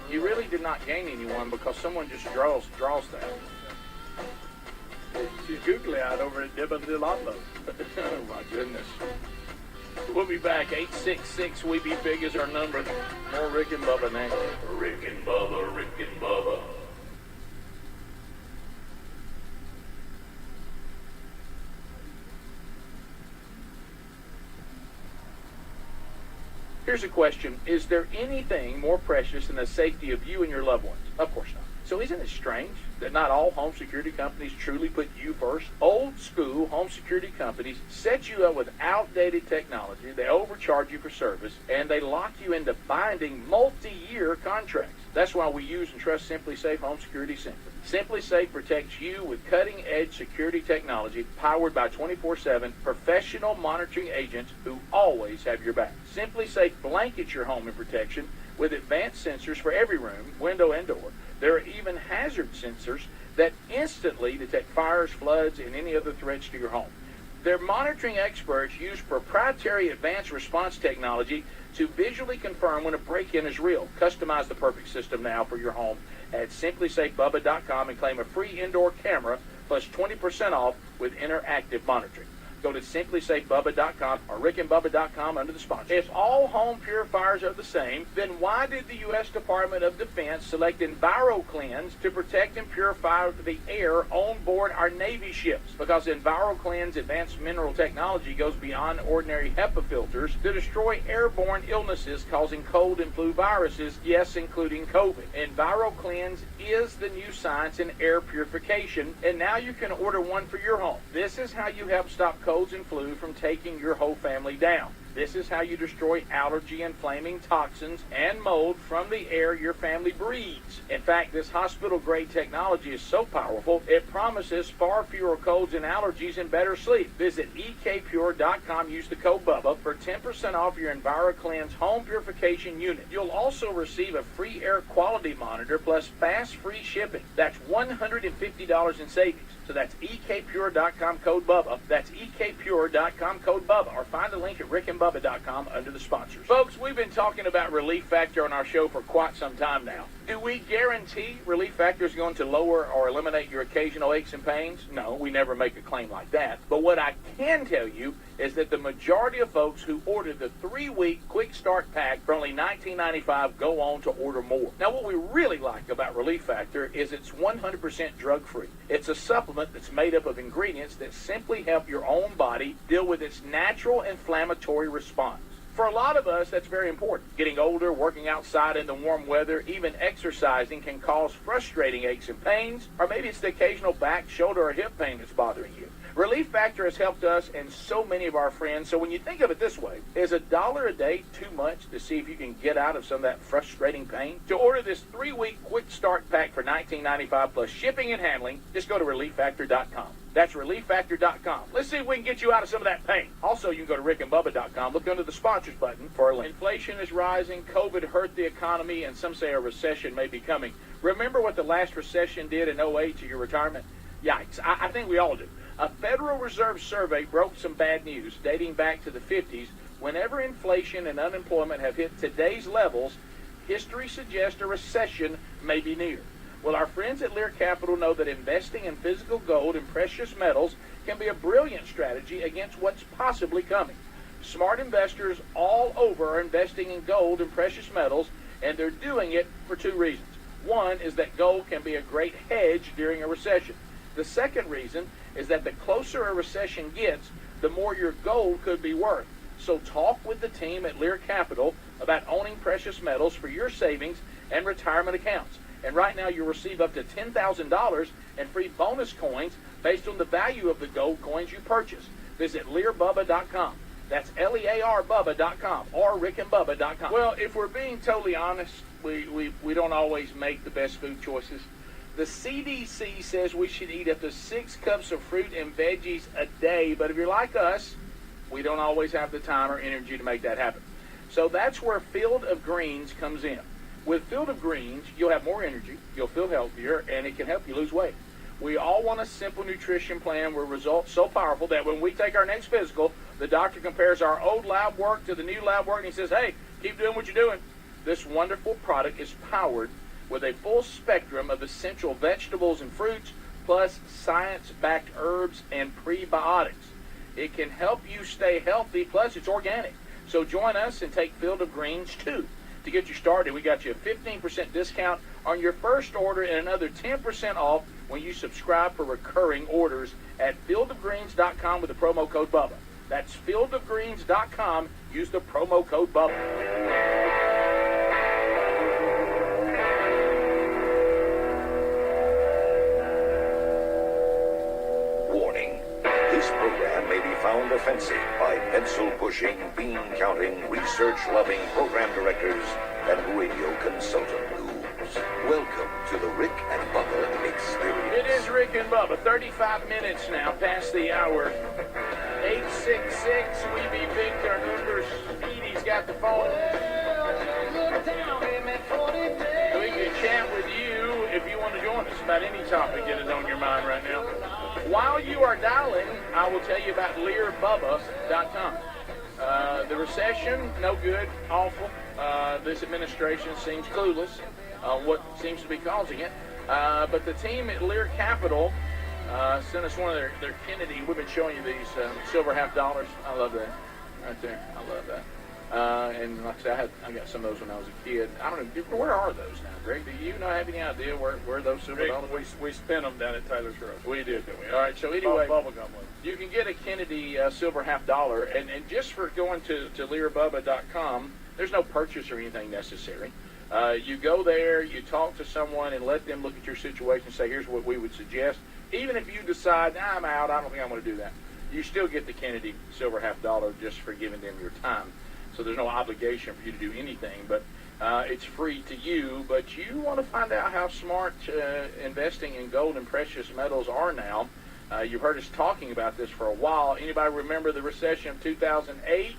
You really did not gain anyone because someone just draws that. She's googly-eyed over at Diablo. Oh my goodness. We'll be back. 866 We Be Big is our number. More Rick and Bubba next. Rick and Bubba, Rick and Bubba. Here's a question. Is there anything more precious than the safety of you and your loved ones? Of course not. So isn't it strange that not all home security companies truly put you first? Old school home security companies set you up with outdated technology, they overcharge you for service, and they lock you into binding multi-year contracts. That's why we use and trust SimpliSafe Home Security Simply. SimpliSafe protects you with cutting-edge security technology powered by 24/7 professional monitoring agents who always have your back. SimpliSafe blankets your home in protection with advanced sensors for every room, window, and door. There are even hazard sensors that instantly detect fires, floods, and any other threats to your home. Their monitoring experts use proprietary advanced response technology to visually confirm when a break-in is real. Customize the perfect system now for your home at simplysafebubba.com and claim a free indoor camera plus 20% off with interactive monitoring. Go to simplysafebubba.com or rickandbubba.com under the sponsor. If all home purifiers are the same, then why did the U.S. Department of Defense select EnviroCleanse to protect and purify the air on board our Navy ships? Because EnviroCleanse advanced mineral technology goes beyond ordinary HEPA filters to destroy airborne illnesses causing cold and flu viruses, yes, including COVID. EnviroCleanse is the new science in air purification, and now you can order one for your home. This is how you help stop colds and flu from taking your whole family down. This is how you destroy allergy-inflaming toxins and mold from the air your family breathes. In fact, this hospital-grade technology is so powerful, it promises far fewer colds and allergies and better sleep. Visit ekpure.com, use the code BUBBA for 10% off your EnviroCleanse home purification unit. You'll also receive a free air quality monitor plus fast free shipping. That's $150 in savings. So that's ekpure.com code BUBBA. That's ekpure.com code BUBBA. Or find the link at rickandbubba.com under the sponsors. Folks, we've been talking about Relief Factor on our show for quite some time now. Do we guarantee Relief Factor is going to lower or eliminate your occasional aches and pains? No, we never make a claim like that. But what I can tell you is that the majority of folks who order the 3-week quick start pack for only $19.95 go on to order more. Now, what we really like about Relief Factor is it's 100% drug-free. It's a supplement that's made up of ingredients that simply help your own body deal with its natural inflammatory response. For a lot of us, that's very important. Getting older, working outside in the warm weather, even exercising can cause frustrating aches and pains, or maybe it's the occasional back, shoulder, or hip pain that's bothering you. Relief Factor has helped us and so many of our friends. So when you think of it this way, is $1 a day too much to see if you can get out of some of that frustrating pain? To order this 3-week quick start pack for $19.95 plus shipping and handling, just go to relieffactor.com. That's relieffactor.com. Let's see if we can get you out of some of that pain. Also, you can go to rickandbubba.com. Look under the sponsors button for a link. Inflation is rising. COVID hurt the economy, and some say a recession may be coming. Remember what the last recession did in 2008 to your retirement? Yikes. I think we all do. A Federal Reserve survey broke some bad news dating back to the 50s. Whenever inflation and unemployment have hit today's levels, history suggests a recession may be near. Well, our friends at Lear Capital know that investing in physical gold and precious metals can be a brilliant strategy against what's possibly coming. Smart investors all over are investing in gold and precious metals, and they're doing it for 2 reasons. One is that gold can be a great hedge during a recession. The second reason is that the closer a recession gets, the more your gold could be worth. So talk with the team at Lear Capital about owning precious metals for your savings and retirement accounts. And right now you'll receive up to $10,000 in free bonus coins based on the value of the gold coins you purchase. Visit LearBubba.com. That's LearBubba.com or rickandbubba.com. Well, if we're being totally honest, we don't always make the best food choices. The CDC says we should eat up to 6 cups of fruit and veggies a day, but if you're like us, we don't always have the time or energy to make that happen. So that's where Field of Greens comes in. With Field of Greens, you'll have more energy, you'll feel healthier, and it can help you lose weight. We all want a simple nutrition plan with results so powerful that when we take our next physical, the doctor compares our old lab work to the new lab work, and he says, hey, keep doing what you're doing. This wonderful product is powered with a full spectrum of essential vegetables and fruits, plus science-backed herbs and prebiotics. It can help you stay healthy, plus it's organic. So join us and take Field of Greens too. To get you started, we got you a 15% discount on your first order and another 10% off when you subscribe for recurring orders at fieldofgreens.com with the promo code BUBBA. That's fieldofgreens.com. Use the promo code BUBBA. Warning. This program may be found offensive by pencil-pushing, bean-counting, research-loving program directors and radio consultant ghouls. Welcome to the Rick and Bubba Experience. It is Rick and Bubba, 35 minutes now past the hour. 866, we be big to our numbers. Speedy's got the phone. We can chat with you if you want to join us about any topic that is on your mind right now. While you are dialing, I will tell you about LearBubba.com. The recession, no good, awful. This administration seems clueless on what seems to be causing it. But the team at Lear Capital sent us one of their Kennedy. We've been showing you these silver $50. I love that right there. I love that. And like I said, I got some of those when I was a kid. I don't know, where are those now, Greg? Do you have any idea where those silver dollars? We spent them down at Taylor's Grocery. We did, didn't we? All right, so anyway, Bubblegum with you can get a Kennedy silver $50, and just for going to learbubba.com, there's no purchase or anything necessary. You go there, you talk to someone, and let them look at your situation and say, here's what we would suggest. Even if you decide, I'm out, I don't think I'm going to do that, you still get the Kennedy silver $50 just for giving them your time. So there's no obligation for you to do anything, but it's free to you. But you want to find out how smart investing in gold and precious metals are now. You've heard us talking about this for a while. Anybody remember the recession of 2008?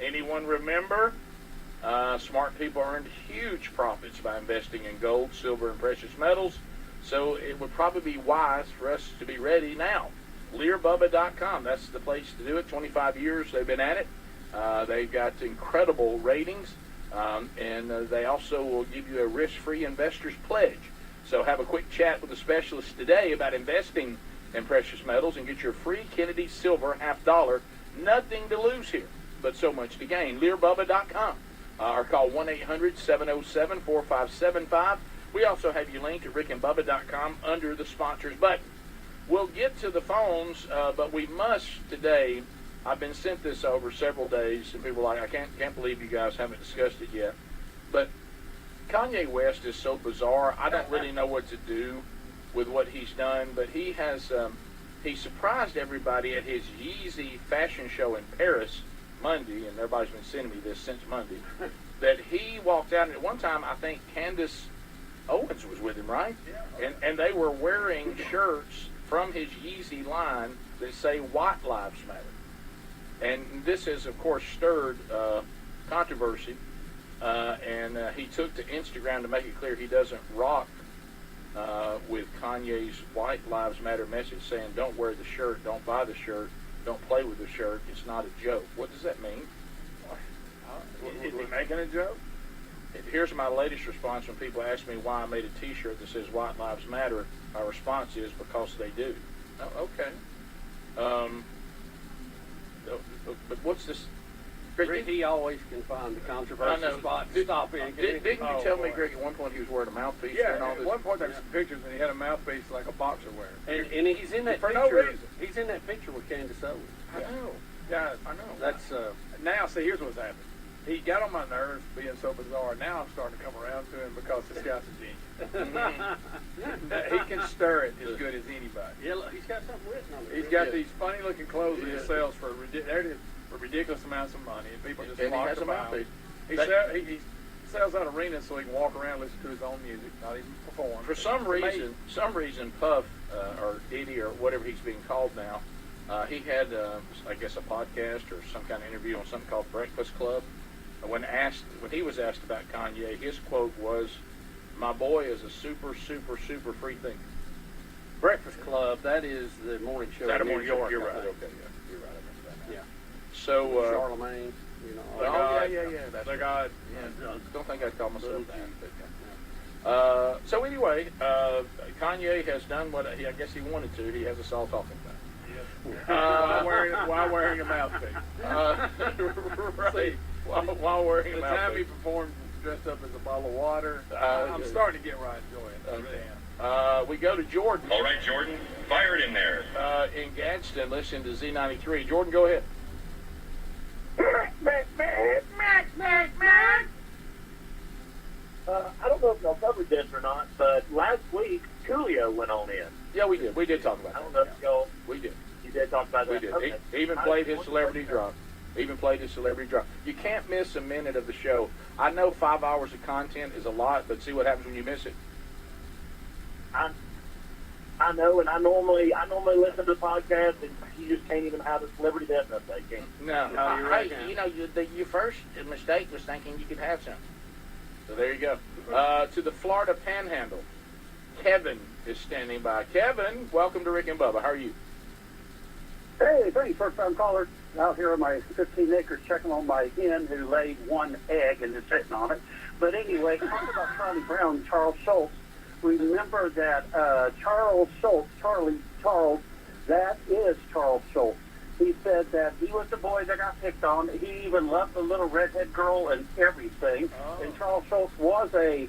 Anyone remember? Smart people earned huge profits by investing in gold, silver, and precious metals. So it would probably be wise for us to be ready now. LearBubba.com, that's the place to do it. 25 years they've been at it. They've got incredible ratings, and they also will give you a risk-free investor's pledge. So have a quick chat with a specialist today about investing in precious metals and get your free Kennedy silver $50. Nothing to lose here, but so much to gain. LearBubba.com or call 1-800-707-4575. We also have you linked at rickandbubba.com under the sponsors button. We'll get to the phones, but we must today. I've been sent this over several days, and people are like, I can't believe you guys haven't discussed it yet. But Kanye West is so bizarre. I don't really know what to do with what he's done, but he has he surprised everybody at his Yeezy fashion show in Paris Monday, and everybody's been sending me this since Monday, that he walked out, and at one time I think Candace Owens was with him, right? Yeah. And they were wearing shirts from his Yeezy line that say White Lives Matter. And this has, of course, stirred controversy. And he took to Instagram to make it clear he doesn't rock with Kanye's White Lives Matter message, saying, don't wear the shirt, don't buy the shirt, don't play with the shirt, it's not a joke. What does that mean? Is he making a joke? Here's my latest response when people ask me why I made a T-shirt that says White Lives Matter. My response is because they do. Oh, okay. But what's this? Greg, he always can find the controversial spot to stop in. Didn't you tell me, Greg, at one point he was wearing a mouthpiece? Yeah, and all this? at one point there were some pictures and he had a mouthpiece like a boxer wears. And he's in that for picture. No reason. He's in that picture with Candace Owens. I know. Yeah, I know. That's now. See, here's what's happened. He got on my nerves being so bizarre. Now I'm starting to come around to him because this guy's a genius. He can stir it as good as anybody. Yeah, look, he's got something written on it. He's got these funny looking clothes that he sells for ridiculous amounts of money, and people just flock to buy them. He sells out arenas so he can walk around and listen to his own music, not even perform. For some reason, Puff or Diddy or whatever he's being called now, he had, I guess, a podcast or some kind of interview on something called Breakfast Club. When he was asked about Kanye, his quote was, "My boy is a super, super, super free thinker." Breakfast Club, that is the morning show. Is that a in morning New show? York, You're I right. think. Okay, yeah, you're right. I missed that. Yeah. So Charlemagne, you know. yeah. That's the God. Yeah, don't think I'd call myself that. But, so anyway, Kanye has done what I guess he wanted to. He has us all talking about. While wearing a mouthpiece. Right. While wearing a mouthpiece. The time he performed dressed up as a bottle of water, I'm starting to get where I enjoy it. Okay. We go to Jordan. All right, Jordan, fire it in there. In Gadsden, listen to Z93. Jordan, go ahead. I don't know if y'all covered this or not, but last week, Coolio went on in. Yeah, we did. We did talk about that. I don't know if y'all... We did. You did talk about that? We did. Okay. He even played his celebrity drop. You can't miss a minute of the show. I know 5 hours of content is a lot, but see what happens when you miss it. I know, and I normally listen to podcasts, and you just can't even have a celebrity death update, can you? No, your first mistake was thinking you could have something. So there you go. To the Florida Panhandle, Kevin is standing by. Kevin, welcome to Rick and Bubba. How are you? Hey, thanks, first-time caller. Out here on my 15 acres checking on my hen who laid one egg and is sitting on it. But anyway, talking about Charlie Brown, Charles Schultz. Remember that Charlie Charles, that is Charles Schultz. He said that he was the boy that got picked on. He even loved the little redhead girl and everything. Oh. And Charles Schultz was a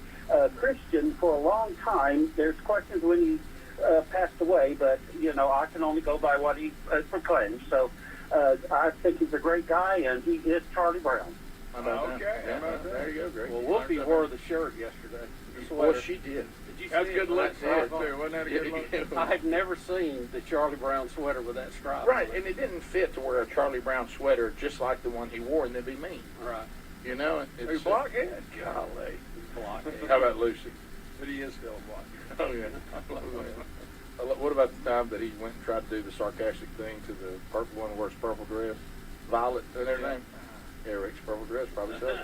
Christian for a long time. There's questions when he passed away, but, you know, I can only go by what he proclaimed. So I think he's a great guy, and he is Charlie Brown. How about Okay, that? how Yeah, about that? there you go, Greg. Well, Whoopi wore the shirt yesterday. The Well, sweater. she did. Did you That's see good it? look I for her, did. too. Wasn't that a good look? I had never seen the Charlie Brown sweater with that stripe. Right, on it. and it didn't fit to wear a Charlie Brown sweater just like the one he wore, and they'd be mean. Right. You know, it's Who's blockhead? golly. Blockhead. How about Lucy? But he is still a blockhead. Oh yeah. What about the time that he went and tried to do the sarcastic thing to the purple one who wears purple dress, Violet, and their name? Yeah, Rick's purple dress, probably so.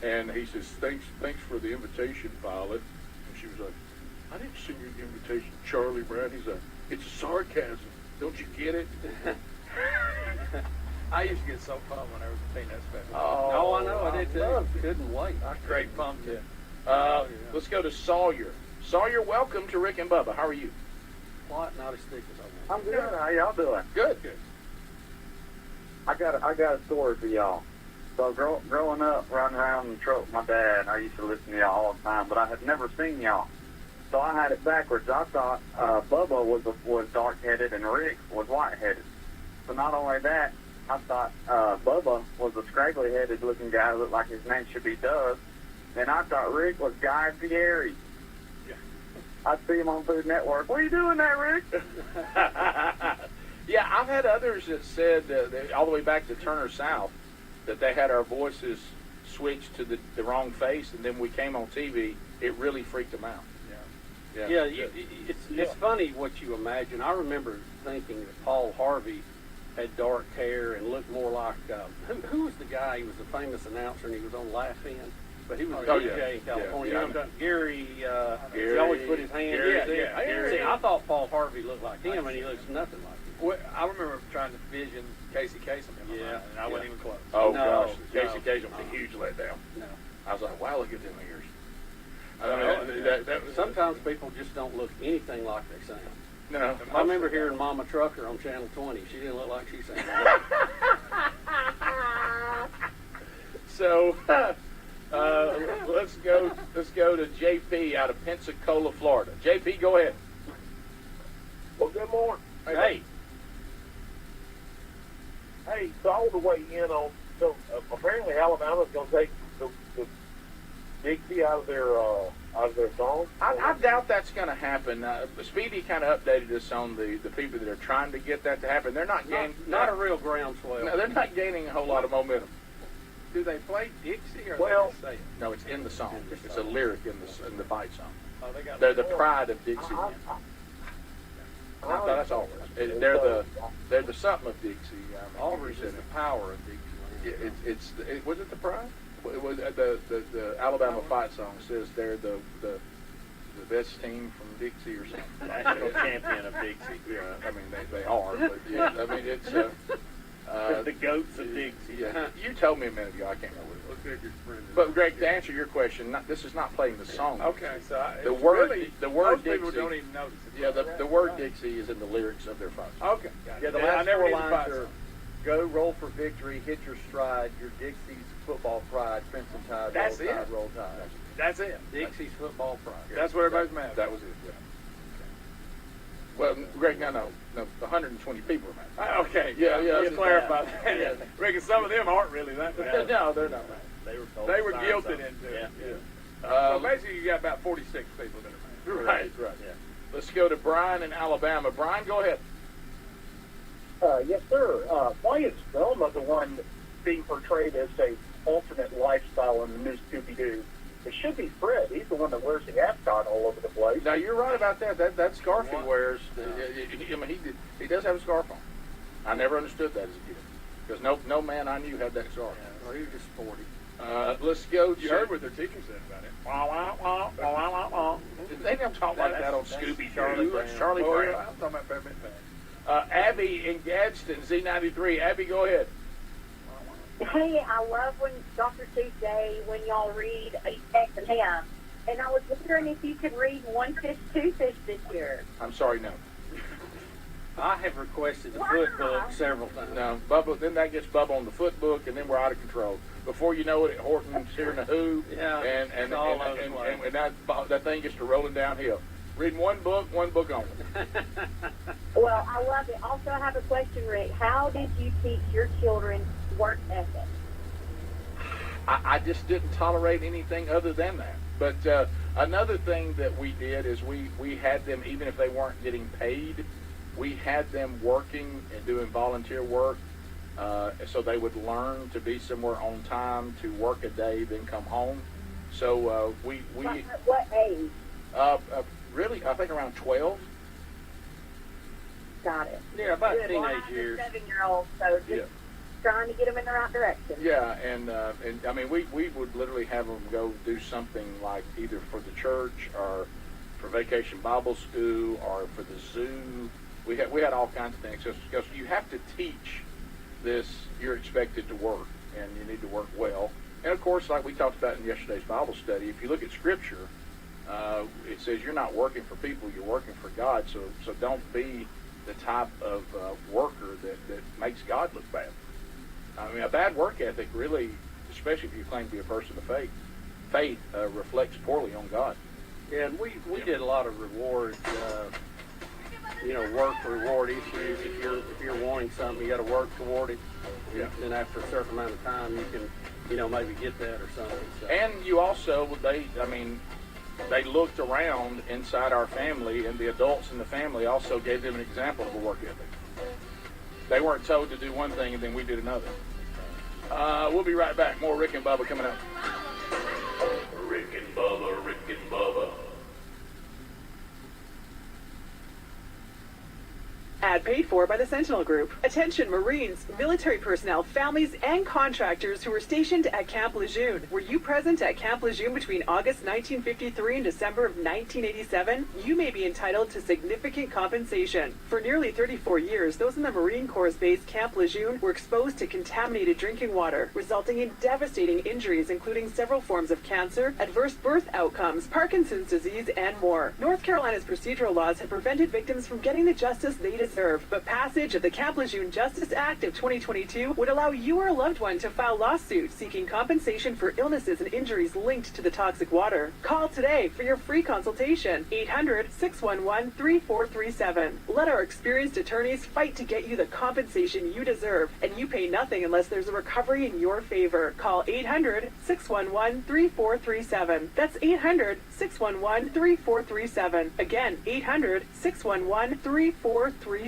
And he says, "Thanks for the invitation, Violet." And she was like, "I didn't send you the invitation, Charlie Brown." He's like, "It's a sarcasm. Don't you get it?" I used to get so pumped whenever the Peanuts special. Oh, I know. I did too. loved it. Couldn't wait. Great pumped it. Let's go to Sawyer. Sawyer, welcome to Rick and Bubba. How are you? Plot, not as thick as I want. I'm good. How y'all doing? Good. I got a story for y'all. So growing up, running around in the truck with my dad, I used to listen to y'all all the time, but I had never seen y'all. So I had it backwards. I thought Bubba was dark-headed and Rick was white-headed. So not only that, I thought Bubba was a scraggly-headed looking guy who looked like his name should be Doug. And I thought Rick was Guy Fieri. I'd see him on Food Network. What are you doing there, Rick? Yeah, I've had others that said, all the way back to Turner South, that they had our voices switched to the wrong face, and then we came on TV, it really freaked them out. Yeah, it's funny what you imagine. I remember thinking that Paul Harvey had dark hair and looked more like, who was the guy? He was a famous announcer, and he was on Laugh In. But he was a DJ in California. Gary, he always put his hand in his ear. See, I thought Paul Harvey looked like him, and he looks nothing like him. Well, I remember trying to vision Casey Kasem in my mind, and I wasn't even close. Oh, No, gosh. Casey Kasem was a huge letdown. No. I was like, wow, look at them ears. Sometimes people just don't look anything like they sound. No. I remember hearing Mama Trucker on Channel 20. She didn't look like she sounded. So, let's go to JP out of Pensacola, Florida. JP, go ahead. Well, good morning. Hey. Hey, so I want to weigh in on, so apparently Alabama's going to take the Dixie out of their song. I doubt that's going to happen. Speedy kind of updated us on the people that are trying to get that to happen. They're not gaining. Not a real groundswell. No, they're not gaining a whole lot of momentum. Do they play Dixie or Well, they say it? No, it's in the song. It's a lyric in the fight song. Oh, they got They're the pride of Dixie. No, that's all. They're the something of Dixie. Auburn is the power of Dixieland. Was it the pride? It was the Alabama fight song says they're the best team from Dixie or something. National champion of Dixie. Yeah, I mean they are, but yeah, I mean it's the goats of Dixie. Yeah, you told me a minute ago. I can't remember. But Greg, to answer your question, this is not playing the song. Okay, so the word most Dixie. people don't even notice it. Yeah, the word Dixie is in the lyrics of their fight song. Okay, got it. Yeah, the I last never four knew the lines fight are, song. go roll for victory, hit your stride, your Dixie's football pride, Crimson Tide, That's roll it. Tide, roll Tide. That's it. Dixie's football pride. That's what everybody's mad at. That was it. Yeah. Well, Greg, no, 120 people are mad. Okay, Yeah, Let's clarify that. Yeah. Reckon some of them aren't really that bad. No, they're not mad. They were guilted into it. So basically, you got about 46 people that are mad. Right. Yeah. Let's go to Brian in Alabama. Brian, go ahead. Yes, sir. Why is Velma the one being portrayed as a alternate lifestyle in the new Scooby-Doo? It should be Fred. He's the one that wears the ascot all over the place. Now you're right about that. That scarf he wears. I mean, he does have a scarf on. I never understood that as a kid because no man I knew had that scarf. Well, he was just sporty. Let's go. You heard what their teacher said about it. Wah, wah, wah, wah, wah, wah, wah. They never talk like that on Scooby. Charlie Brown. Charlie Oh, Brown. yeah, I'm talking about Peppermint Patch. Abby in Gadsden, Z93. Abby, go ahead. Hey, I love when Dr. Tuesday, when y'all read X and Him. And I was wondering if you could read One Fish, Two Fish this year. I'm sorry, no. I have requested the foot book several times. No, Bubba. Then that gets Bubba on the foot book, and then we're out of control. Before you know it, at Horton's here in the Who, Yeah, and all over the place. that thing gets to rolling downhill. Reading one book only. Well, I love it. Also, I have a question, Rick. How did you teach your children work ethic? I just didn't tolerate anything other than that. But another thing that we did is we had them, even if they weren't getting paid, we had them working and doing volunteer work, so they would learn to be somewhere on time, to work a day, then come home. So we What age? Really, I think around 12. Got it. Yeah, about Good. Well, I teenage have a years. 7-year-old, so just trying to get them in the right direction. Yeah, and I mean, we would literally have them go do something like either for the church or for Vacation Bible School or for the zoo. We had all kinds of things because you have to teach this. You're expected to work, and you need to work well. And of course, like we talked about in yesterday's Bible study, if you look at Scripture, it says you're not working for people, you're working for God. So don't be the type of worker that makes God look bad. I mean, a bad work ethic really, especially if you claim to be a person of faith reflects poorly on God. Yeah, and we did a lot of reward, work reward issues. If you're wanting something, you got to work toward it. Yeah. Then after a certain amount of time, you can, maybe get that or something. So. And you also, they looked around inside our family, and the adults in the family also gave them an example of a work ethic. They weren't told to do one thing and then we did another. We'll be right back. More Rick and Bubba coming up. Rick and Bubba, Rick and Bubba. Ad paid for by the Sentinel Group. Attention Marines, military personnel, families, and contractors who were stationed at Camp Lejeune. Were you present at Camp Lejeune between August 1953 and December of 1987? You may be entitled to significant compensation. For nearly 34 years, those in the Marine Corps base Camp Lejeune were exposed to contaminated drinking water, resulting in devastating injuries including several forms of cancer, adverse birth outcomes, Parkinson's disease, and more. North Carolina's procedural laws have prevented victims from getting the justice they deserve. But passage of the Camp Lejeune Justice Act of 2022 would allow you or a loved one to file lawsuits seeking compensation for illnesses and injuries linked to the toxic water. Call today for your free consultation. 800-611-3437. Let our experienced attorneys fight to get you the compensation you deserve, and you pay nothing unless there's a recovery in your favor. Call 800-611-3437. That's 800-611-3437. Again, 800-611-3437.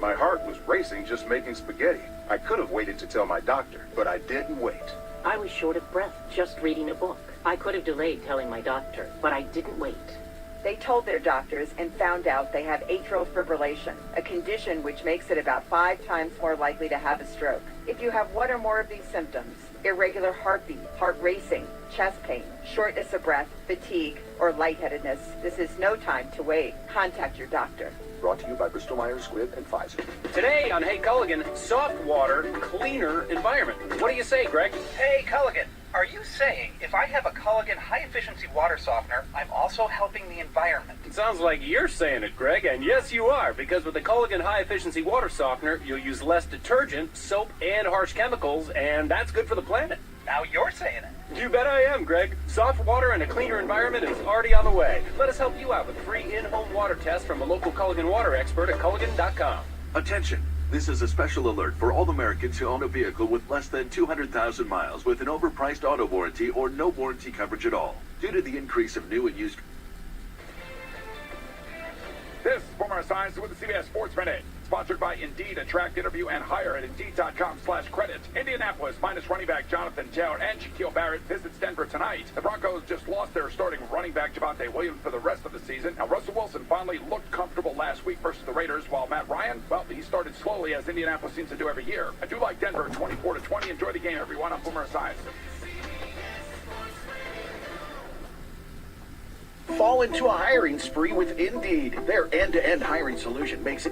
My heart was racing just making spaghetti. I could have waited to tell my doctor, but I didn't wait. I was short of breath just reading a book. I could have delayed telling my doctor, but I didn't wait. They told their doctors and found out they have atrial fibrillation, a condition which makes it about 5 times more likely to have a stroke. If you have one or more of these symptoms, irregular heartbeat, heart racing, chest pain, shortness of breath, fatigue, or lightheadedness, this is no time to wait. Contact your doctor. Brought to you by Bristol Myers Squibb and Pfizer. Today on Hey Culligan, soft water, cleaner environment. What do you say, Greg? Hey Culligan, are you saying if I have a Culligan high-efficiency water softener, I'm also helping the environment? It sounds like you're saying it, Greg, and yes, you are, because with the Culligan high-efficiency water softener, you'll use less detergent, soap, and harsh chemicals, and that's good for the planet. Now you're saying it. You bet I am, Greg. Soft water and a cleaner environment is already on the way. Let us help you out with free in-home water tests from a local Culligan water expert at Culligan.com. Attention! This is a special alert for all Americans who own a vehicle with less than 200,000 miles with an overpriced auto warranty or no warranty coverage at all. Due to the increase of new and used... This is Former Science with the CBS Sports Minute. Sponsored by Indeed. Attract, interview, and hire at Indeed.com/credit. Indianapolis minus running back Jonathan Taylor and Shaquille Barrett visits Denver tonight. The Broncos just lost their starting running back Javonte Williams for the rest of the season. Now, Russell Wilson finally looked comfortable last week versus the Raiders, while Matt Ryan, well, he started slowly as Indianapolis seems to do every year. I do like Denver 24-20. Enjoy the game, everyone. I'm Boomer Esiason. Fall into a hiring spree with Indeed. Their end-to-end hiring solution makes it